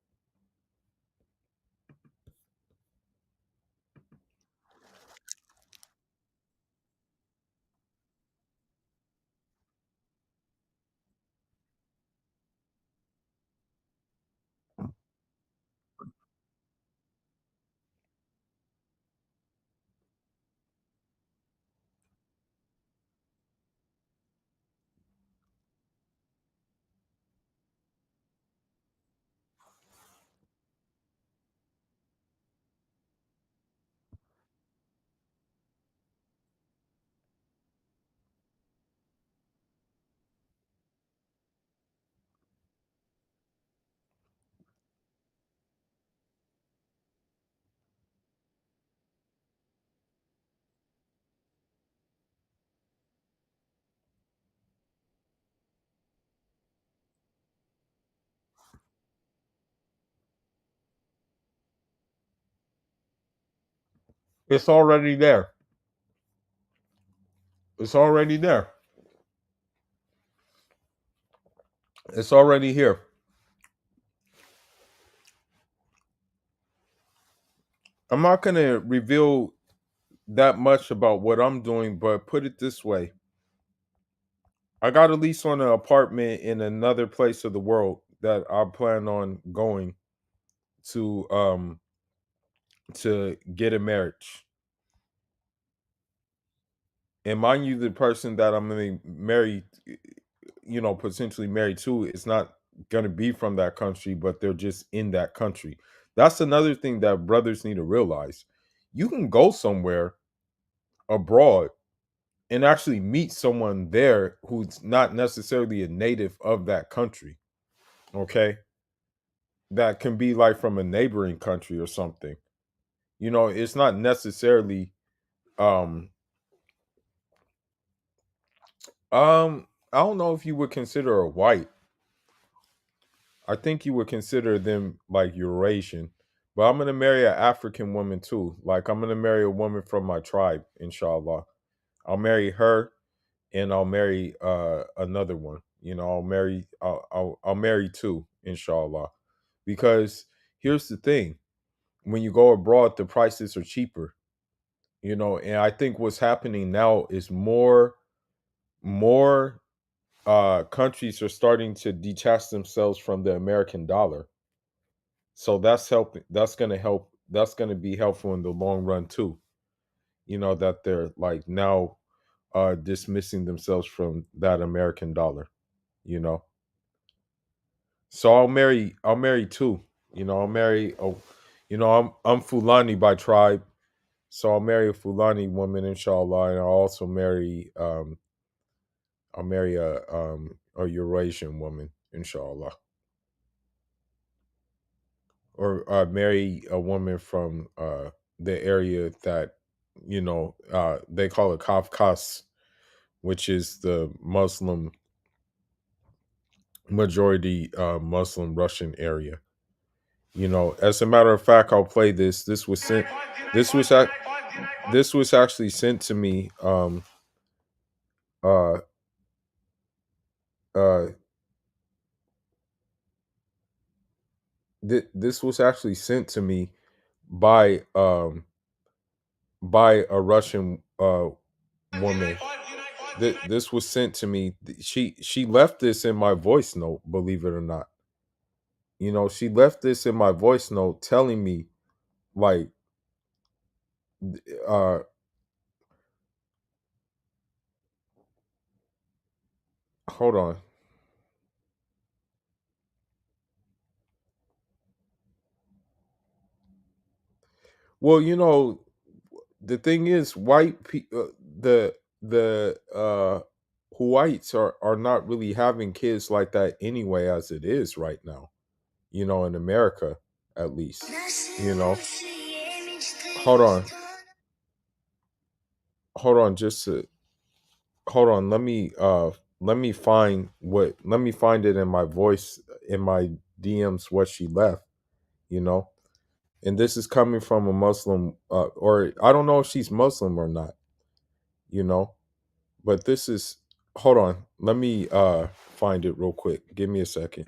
It's already there. It's already there. It's already here. I'm not going to reveal that much about what I'm doing, but put it this way. I got a lease on an apartment in another place of the world that I plan on going to get a marriage. And mind you, the person that I'm going to marry, potentially married to, is not going to be from that country, but they're just in that country. That's another thing that brothers need to realize. You can go somewhere abroad and actually meet someone there who's not necessarily a native of that country. Okay. That can be like from a neighboring country or something. It's not necessarily um I don't know if you would consider a white. I think you would consider them like Eurasian. But I'm gonna marry an African woman too. Like I'm gonna marry a woman from my tribe, inshallah. I'll marry her and I'll marry another one. I'll marry two, inshallah. Because here's the thing. When you go abroad, the prices are cheaper. And I think what's happening now is more countries are starting to detach themselves from the American dollar. So that's helping. That's going to help. That's going to be helpful in the long run too. That they're like now dismissing themselves from that American dollar. You know, so I'll marry two. I'll marry. Oh, I'm Fulani by tribe, so I'll marry a Fulani woman, inshallah, and I'll marry a Eurasian woman, inshallah, or marry a woman from the area that they call it Kafkas, which is the Muslim majority Muslim Russian area. As a matter of fact, I'll play this. This was ac- this was actually sent to me. Uh, uh, this was actually sent to me by a Russian woman. This was sent to me. She left this in my voice note. Believe it or not, she left this in my voice note telling me like, uh, hold on. Well, the thing is, the whites are not really having kids like that anyway, as it is right now. In America, at least. You know. Hold on, hold on, just hold on. Let me find it in my voice in my DMs what she left. You know, and this is coming from a Muslim, or I don't know if she's Muslim or not. You know, but this is hold on, let me find it real quick, give me a second.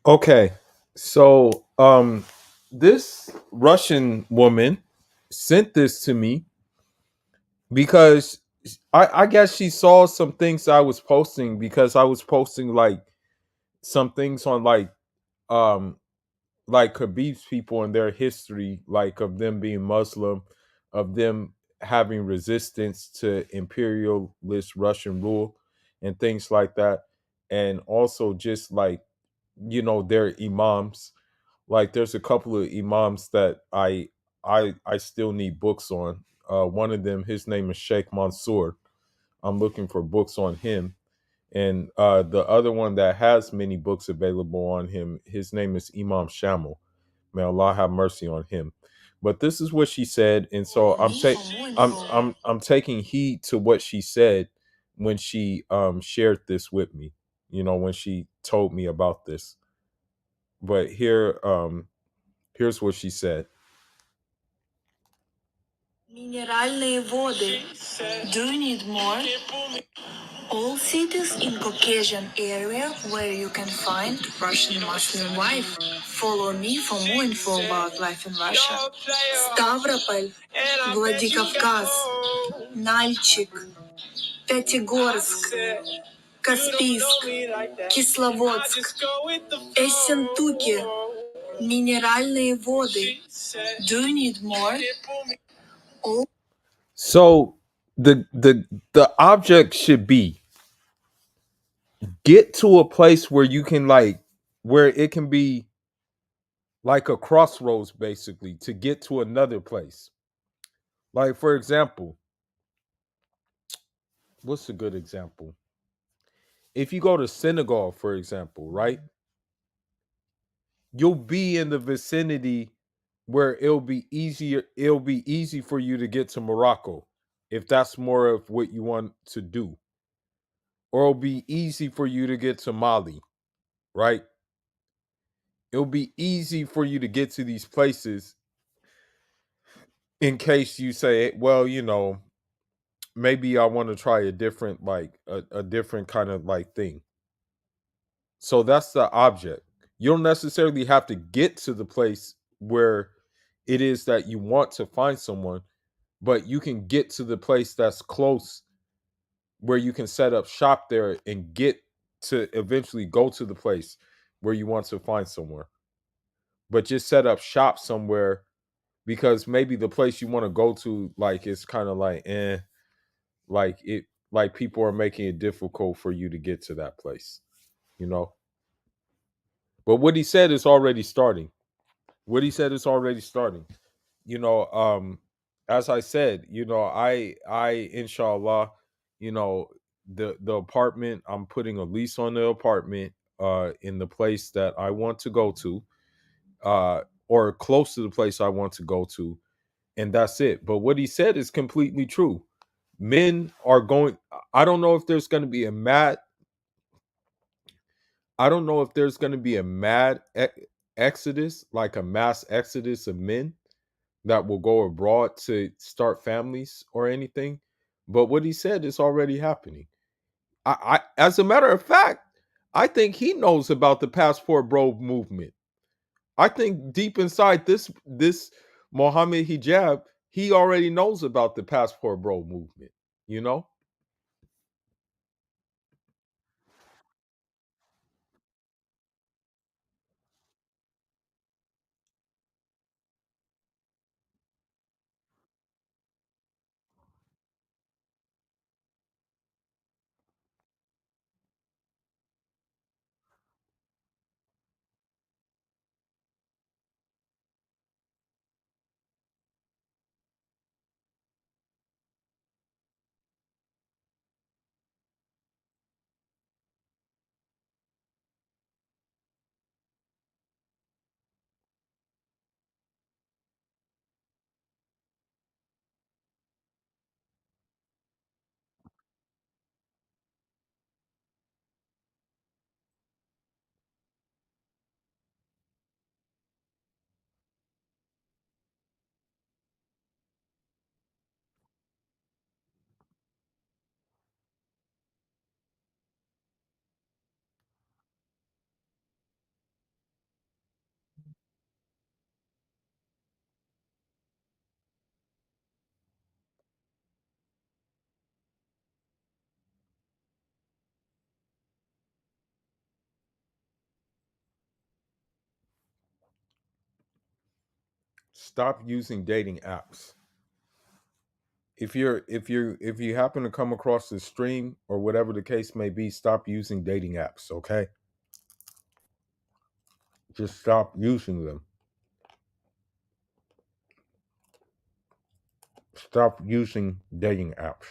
Okay, so this Russian woman sent this to me because I guess she saw some things I was posting, because I was posting like some things on um like Khabib's people and their history, like of them being Muslim, of them having resistance to imperialist Russian rule and things like that. And also just like, their imams. Like there's a couple of imams that I still need books on. One of them, his name is Sheikh Mansour. I'm looking for books on him. And the other one that has many books available on him, his name is Imam Shamil. May Allah have mercy on him. But this is what she said, and so I'm taking heed to what she said when she shared this with me. When she told me about this. But here's what she said. Минеральные воды. Do you need more? All cities in Caucasian area where you can find Russian Muslim wife. Follow me for more info about life in Russia. Ставрополь, Владикавказ, Нальчик, Пятигорск, Каспийск, Кисловодск, Ессентуки, минеральные воды. Do you need more? So the object should be get to a place where you can where it can be like a crossroads basically to get to another place. Like for example, what's a good example? If you go to Senegal, for example, right? You'll be in the vicinity where it'll be easy for you to get to Morocco if that's more of what you want to do. Or it'll be easy for you to get to Mali, right? It'll be easy for you to get to these places in case you say, well, maybe I want to try a different like a different kind of like thing. So that's the object. You don't necessarily have to get to the place where it is that you want to find someone, but you can get to the place that's close where you can set up shop there and get to eventually go to the place where you want to find somewhere. But just set up shop somewhere because maybe the place you want to go to like it's kind of like like it like people are making it difficult for you to get to that place, you know. But what he said is already starting. What he said is already starting. You know, as I said, I inshallah, you know, the apartment, I'm putting a lease on the apartment in the place that I want to go to, or close to the place I want to go to, and that's it. But what he said is completely true. Men are going I don't know if there's going to be a mad I don't know if there's going to be a exodus, like a mass exodus of men that will go abroad to start families or anything. But what he said is already happening. As a matter of fact, I think he knows about the passport bro movement. I think deep inside this Mohammed Hijab, he already knows about the passport bro movement. You know, stop using dating apps. If you happen to come across the stream or whatever the case may be, stop using dating apps, okay? Just stop using them. Stop using dating apps.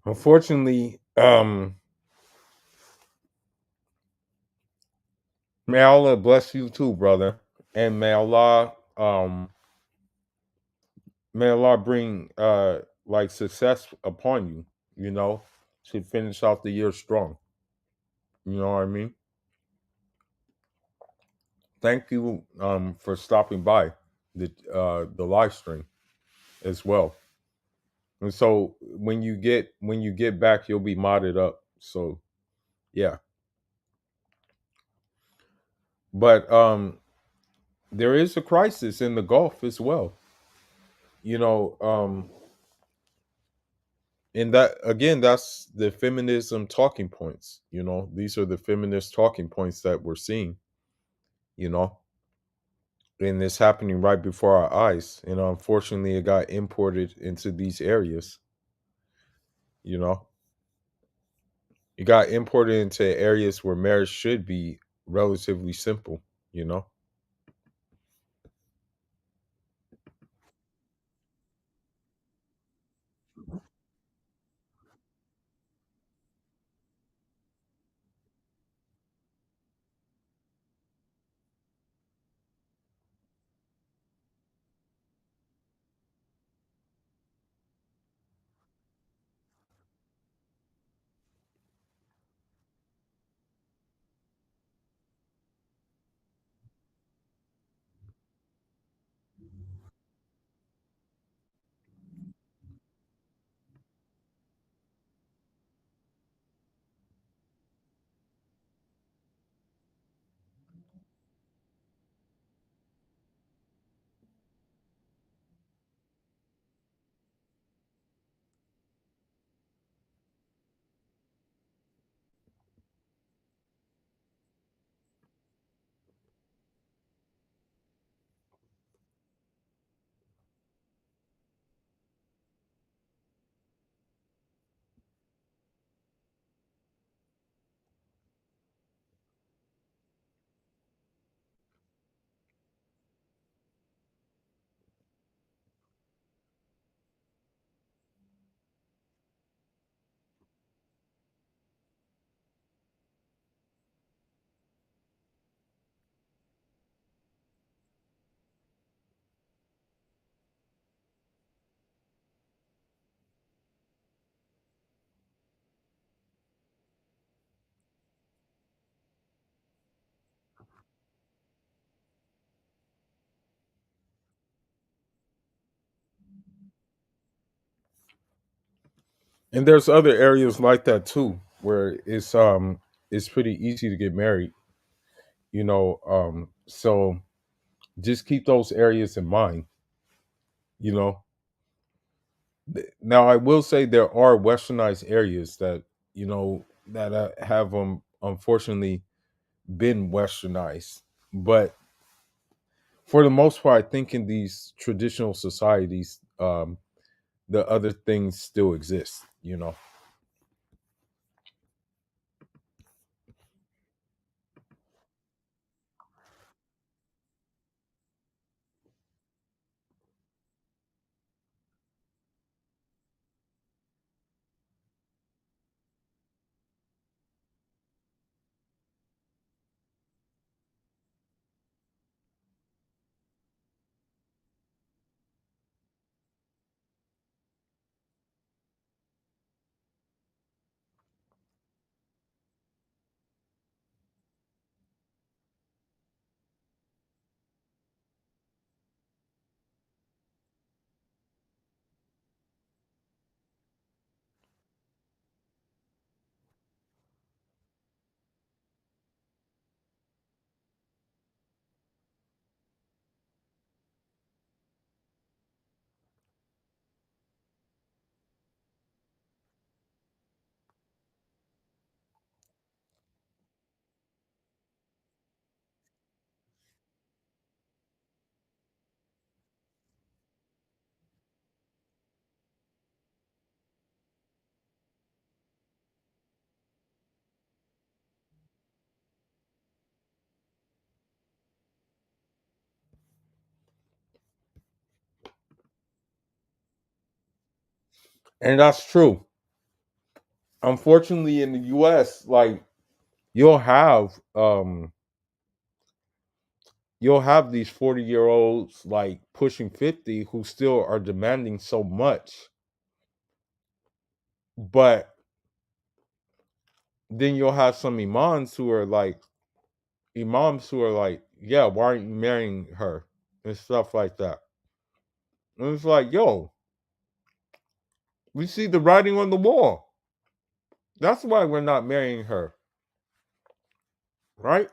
Unfortunately, may Allah bless you too, brother, and may Allah bring like success upon you. You know, to finish off the year strong. You know what I mean? Thank you for stopping by the live stream as well. And so when you get back, you'll be modded up. So yeah, but there is a crisis in the Gulf as well. You know, and that again, that's the feminism talking points. You know, these are the feminist talking points that we're seeing. You know, and it's happening right before our eyes. You know, unfortunately, it got imported into these areas. You know, it got imported into areas where marriage should be relatively simple. You know. And there's other areas like that too, where it's pretty easy to get married, you know. So just keep those areas in mind, you know. Now I will say there are westernized areas that, you know, that have unfortunately been westernized. But for the most part, I think in these traditional societies, the other things still exist, you know. And that's true. unfortunately in the US, like you'll have um you'll have these 40-year-olds like pushing 50 who still are demanding so much, but then you'll have some imams who are like, yeah, why aren't you marrying her and stuff like that. And it's like, yo, we see the writing on the wall. That's why we're not marrying her, right?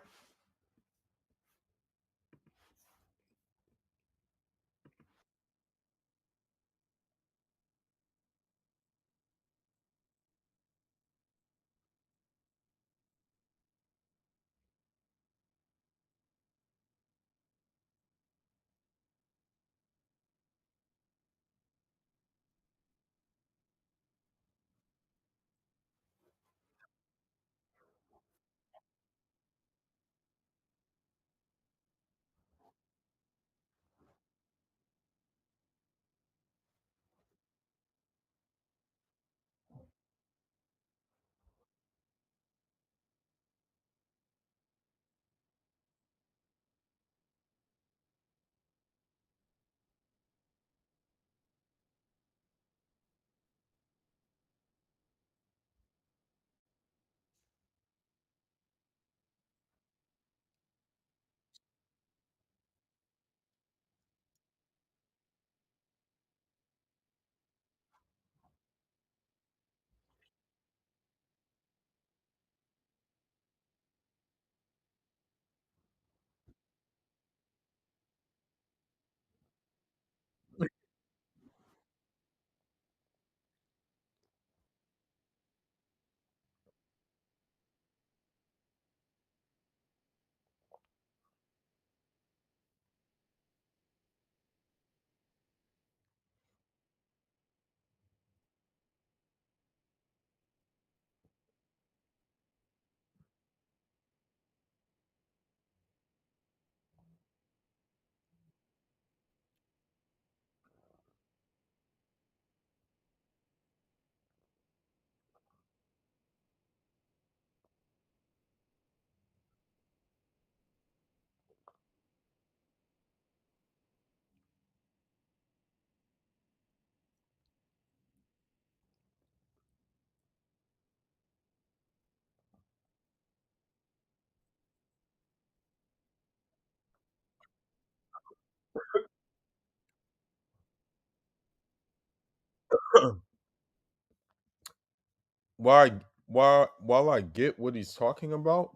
while I, while I get what he's talking about,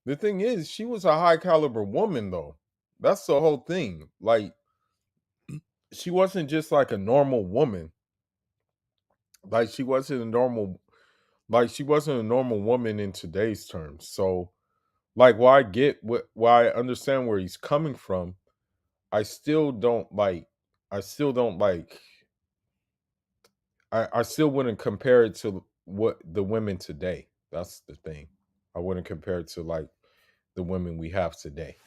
the thing is, she was a high caliber woman, though. That's the whole thing. Like, she wasn't just like a normal woman. Like, she wasn't a normal woman in today's terms. So, like, while I understand where he's coming from, I still don't like. I still don't like. I still wouldn't compare it to what the women today. That's the thing. I wouldn't compare it to like the women we have today.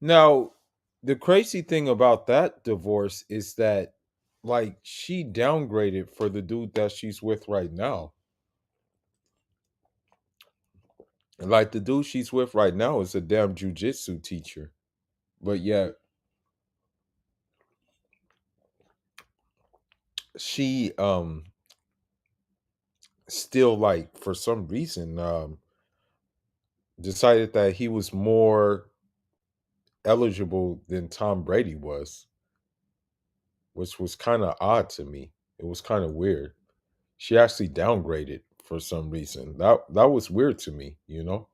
Now, the crazy thing about that divorce is that, like, she downgraded for the dude that she's with right now. Like, the dude she's with right now is a damn jujitsu teacher. But yet, she still, like, for some reason, decided that he was more eligible than Tom Brady was, which was kind of odd to me. It was kind of weird. She actually downgraded for some reason. That was weird to me, you know?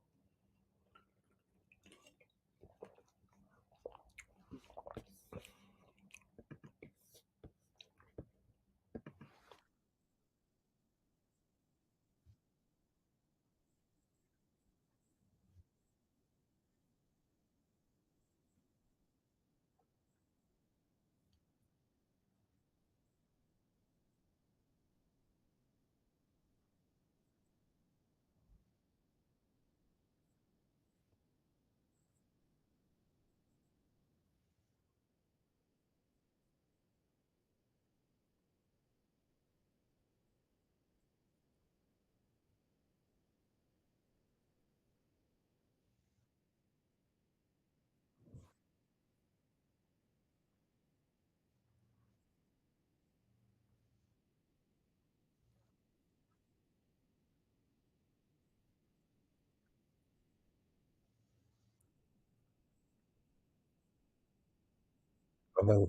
I know.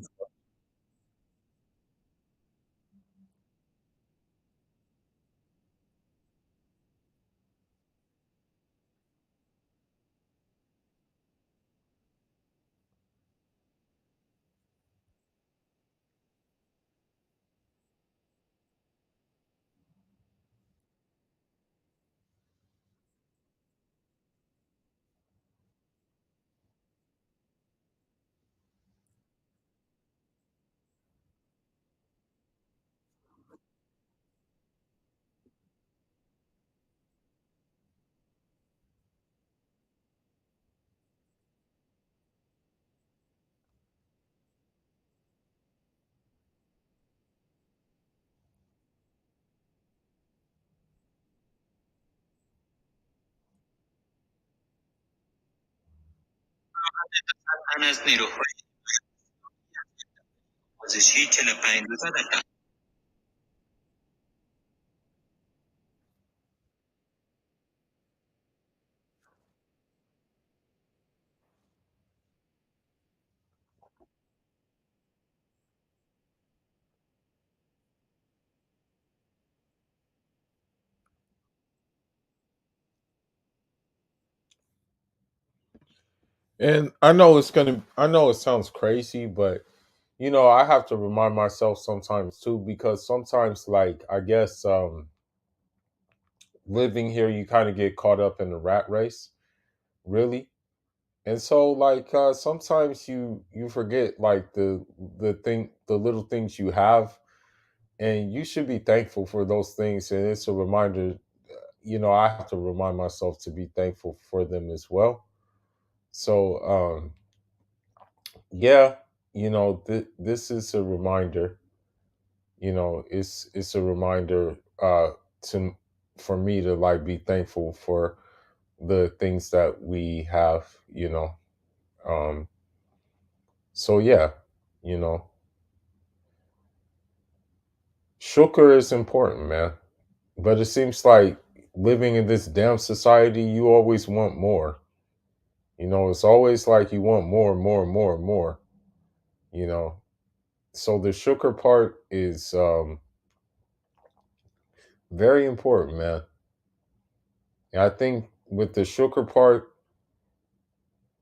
از نیروهای آموزشی 45 روزه داشتم. And I know it sounds crazy, but I have to remind myself sometimes too, because sometimes, like, I guess living here, you kind of get caught up in the rat race, really. And so, like, sometimes you forget, like, the little things you have, and you should be thankful for those things. And it's a reminder, I have to remind myself to be thankful for them as well. So, yeah, this is a reminder. It's a reminder to for me to, like, be thankful for the things that we have. Um, so yeah, you know, sugar is important, man. But it seems like living in this damn society, you always want more. It's always like you want more, more, more, more. You know, so the sugar part is very important, man. And I think with the sugar part,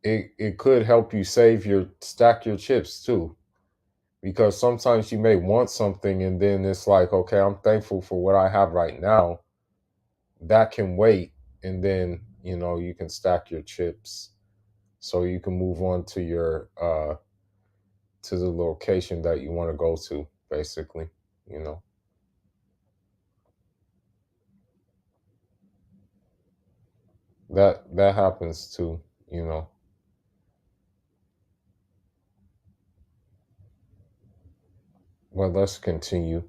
it could help you save your stack your chips too, because sometimes you may want something and then it's like, okay, I'm thankful for what I have right now. That can wait, and then you can stack your chips so you can move on to your to the location that you want to go to, basically. you know that happens too. you know well, let's continue.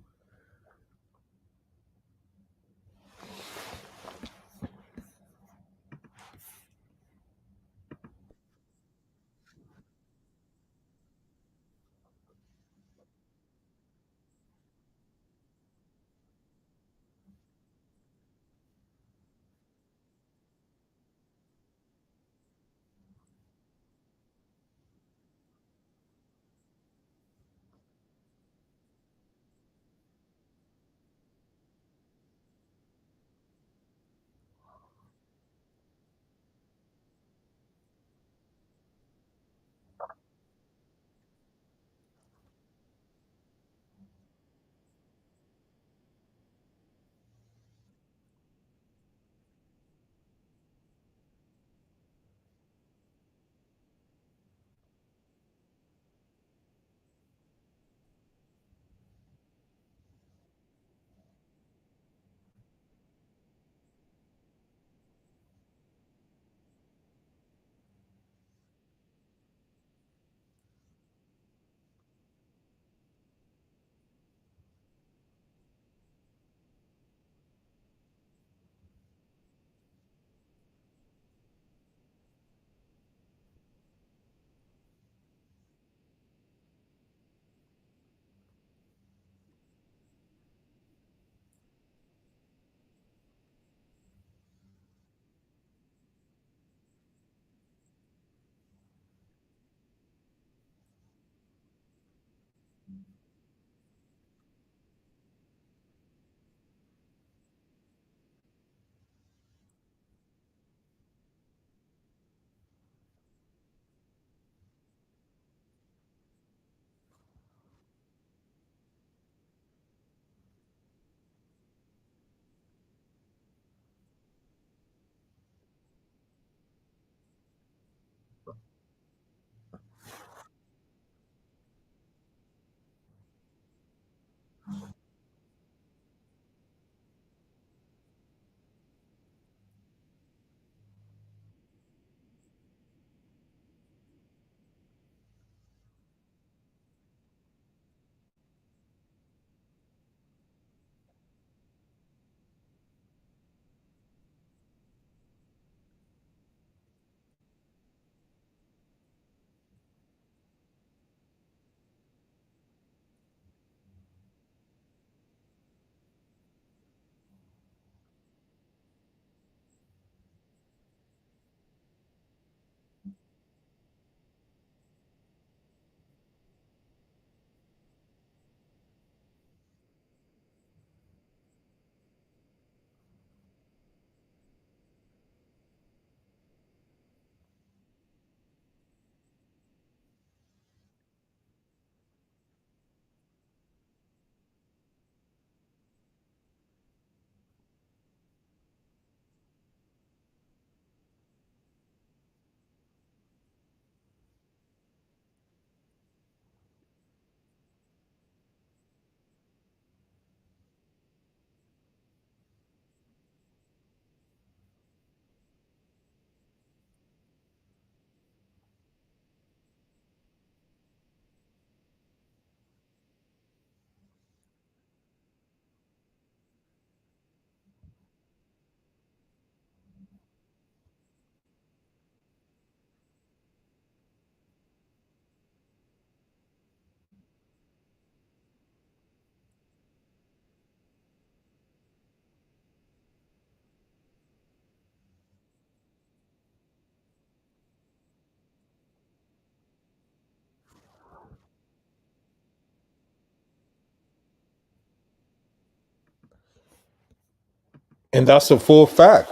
And that's a full fact.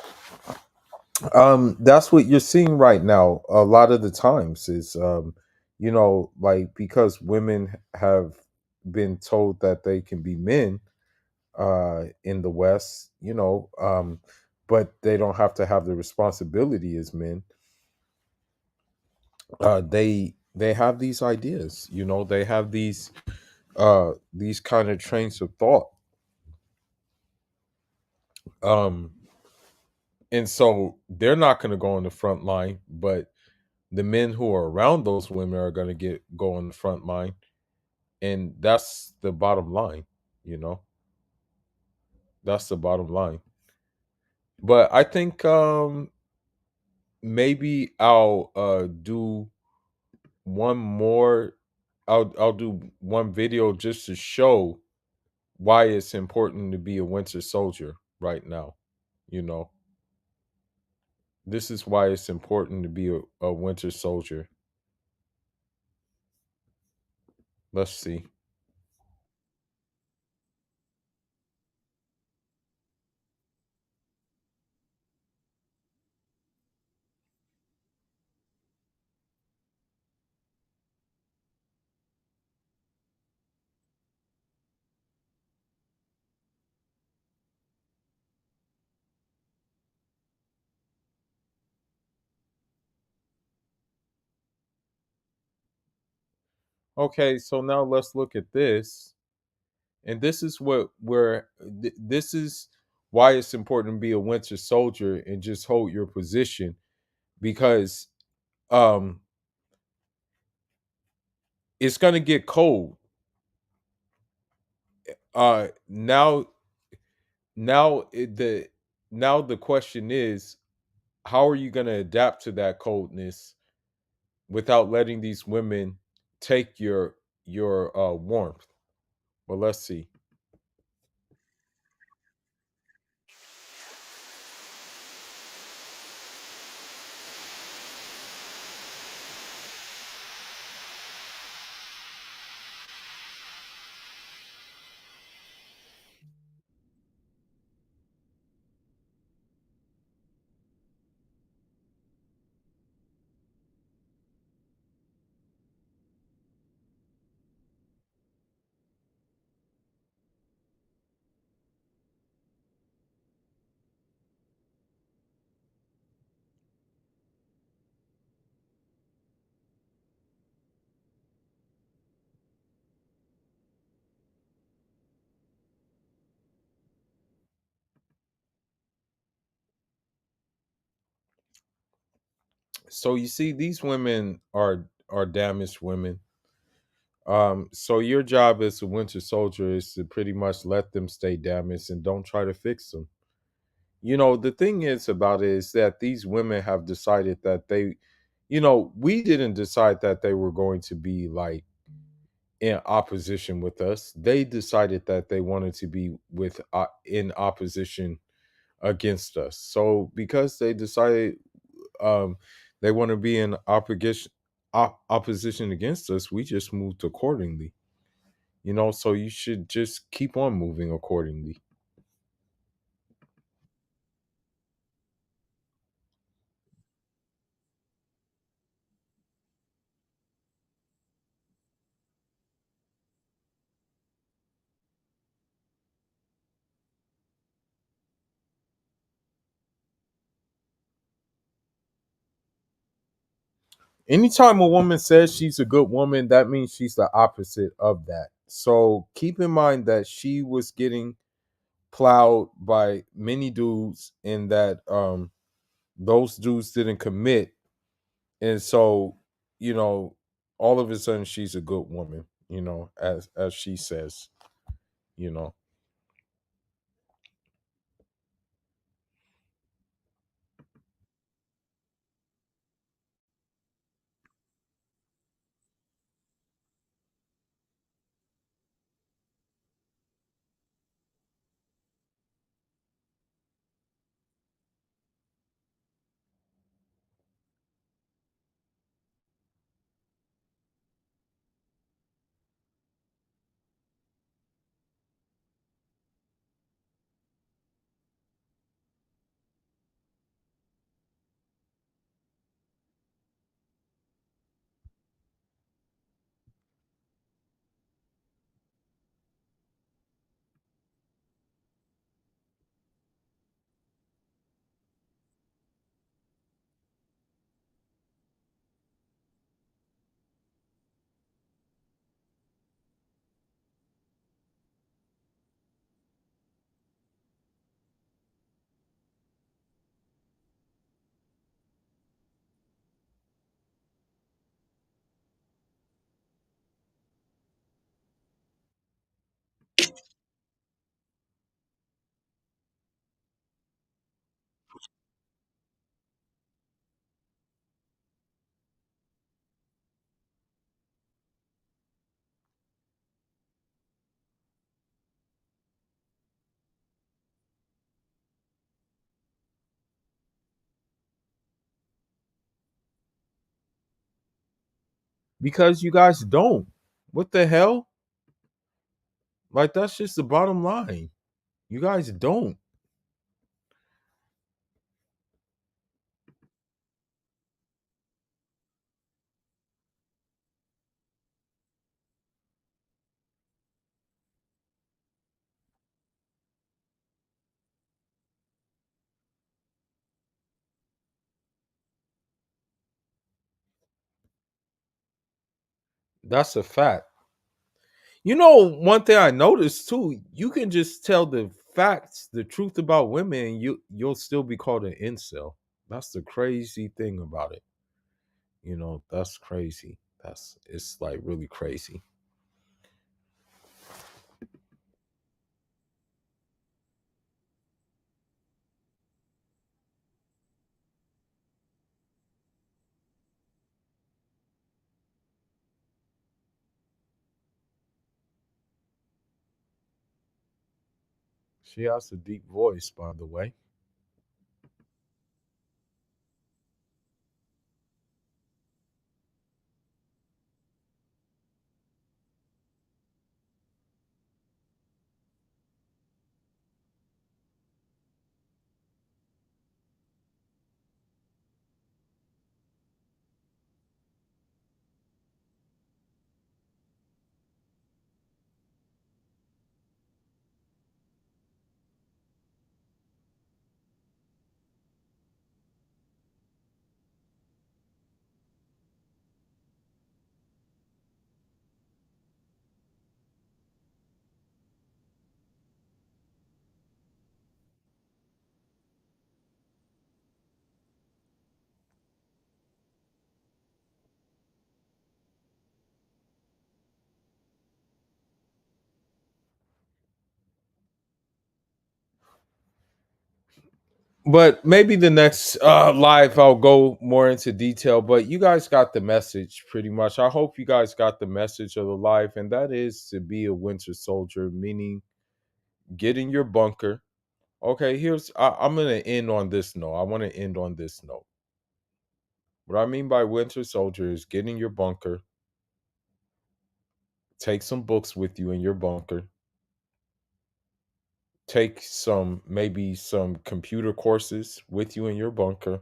That's what you're seeing right now a lot of the times is like, because women have been told that they can be men in the West. but they don't have to have the responsibility as men. They have these ideas, they have these kind of trains of thought. Um, and so they're not going to go on the front line, but the men who are around those women are going to go on the front line, and that's the bottom line. You know, that's the bottom line. But I think maybe I'll do one more. I'll do one video just to show why it's important to be a winter soldier right now. You know, this is why it's important to be a winter soldier. Let's see. Okay, so now let's look at this. And this is this is why it's important to be a winter soldier and just hold your position, because um it's going to get cold. Uh now now it, the now the question is, how are you going to adapt to that coldness without letting these women take your warmth? Well, let's see. So you see, these women are damaged women. So your job as a winter soldier is to pretty much let them stay damaged and don't try to fix them. The thing is about it is that these women have decided that we didn't decide that they were going to be like in opposition with us. They decided that they wanted to be in opposition against us. So because they decided um they want to be in opposition against us, we just moved accordingly. So you should just keep on moving accordingly. Anytime a woman says she's a good woman, that means she's the opposite of that. So keep in mind that she was getting plowed by many dudes, and that those dudes didn't commit. And so, you know, all of a sudden she's a good woman, as she says, you know. because you guys don't. What the hell? Like, that's just the bottom line. You guys don't. That's a fact. You know, one thing I noticed too, you can just tell the facts, the truth about women, and you'll still be called an incel. That's the crazy thing about it. You know, that's crazy. It's like really crazy. She has a deep voice, by the way. But maybe the next live I'll go more into detail. But you guys got the message pretty much. I hope you guys got the message of the live, and that is to be a winter soldier, meaning get in your bunker. Okay, I'm gonna end on this note. I want to end on this note. What I mean by winter soldier is get in your bunker, take some books with you in your bunker, take maybe some computer courses with you in your bunker.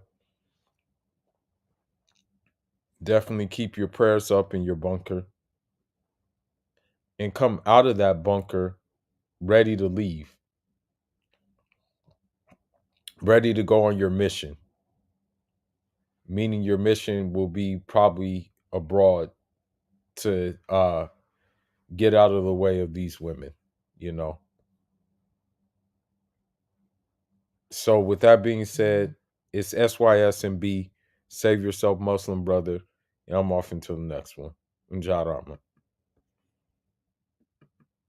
Definitely keep your prayers up in your bunker and come out of that bunker ready to leave, ready to go on your mission. Meaning your mission will be probably abroad to get out of the way of these women, you know. So with that being said, it's SYSMB. Save yourself, Muslim brother. And I'm off until the next one. Njarama.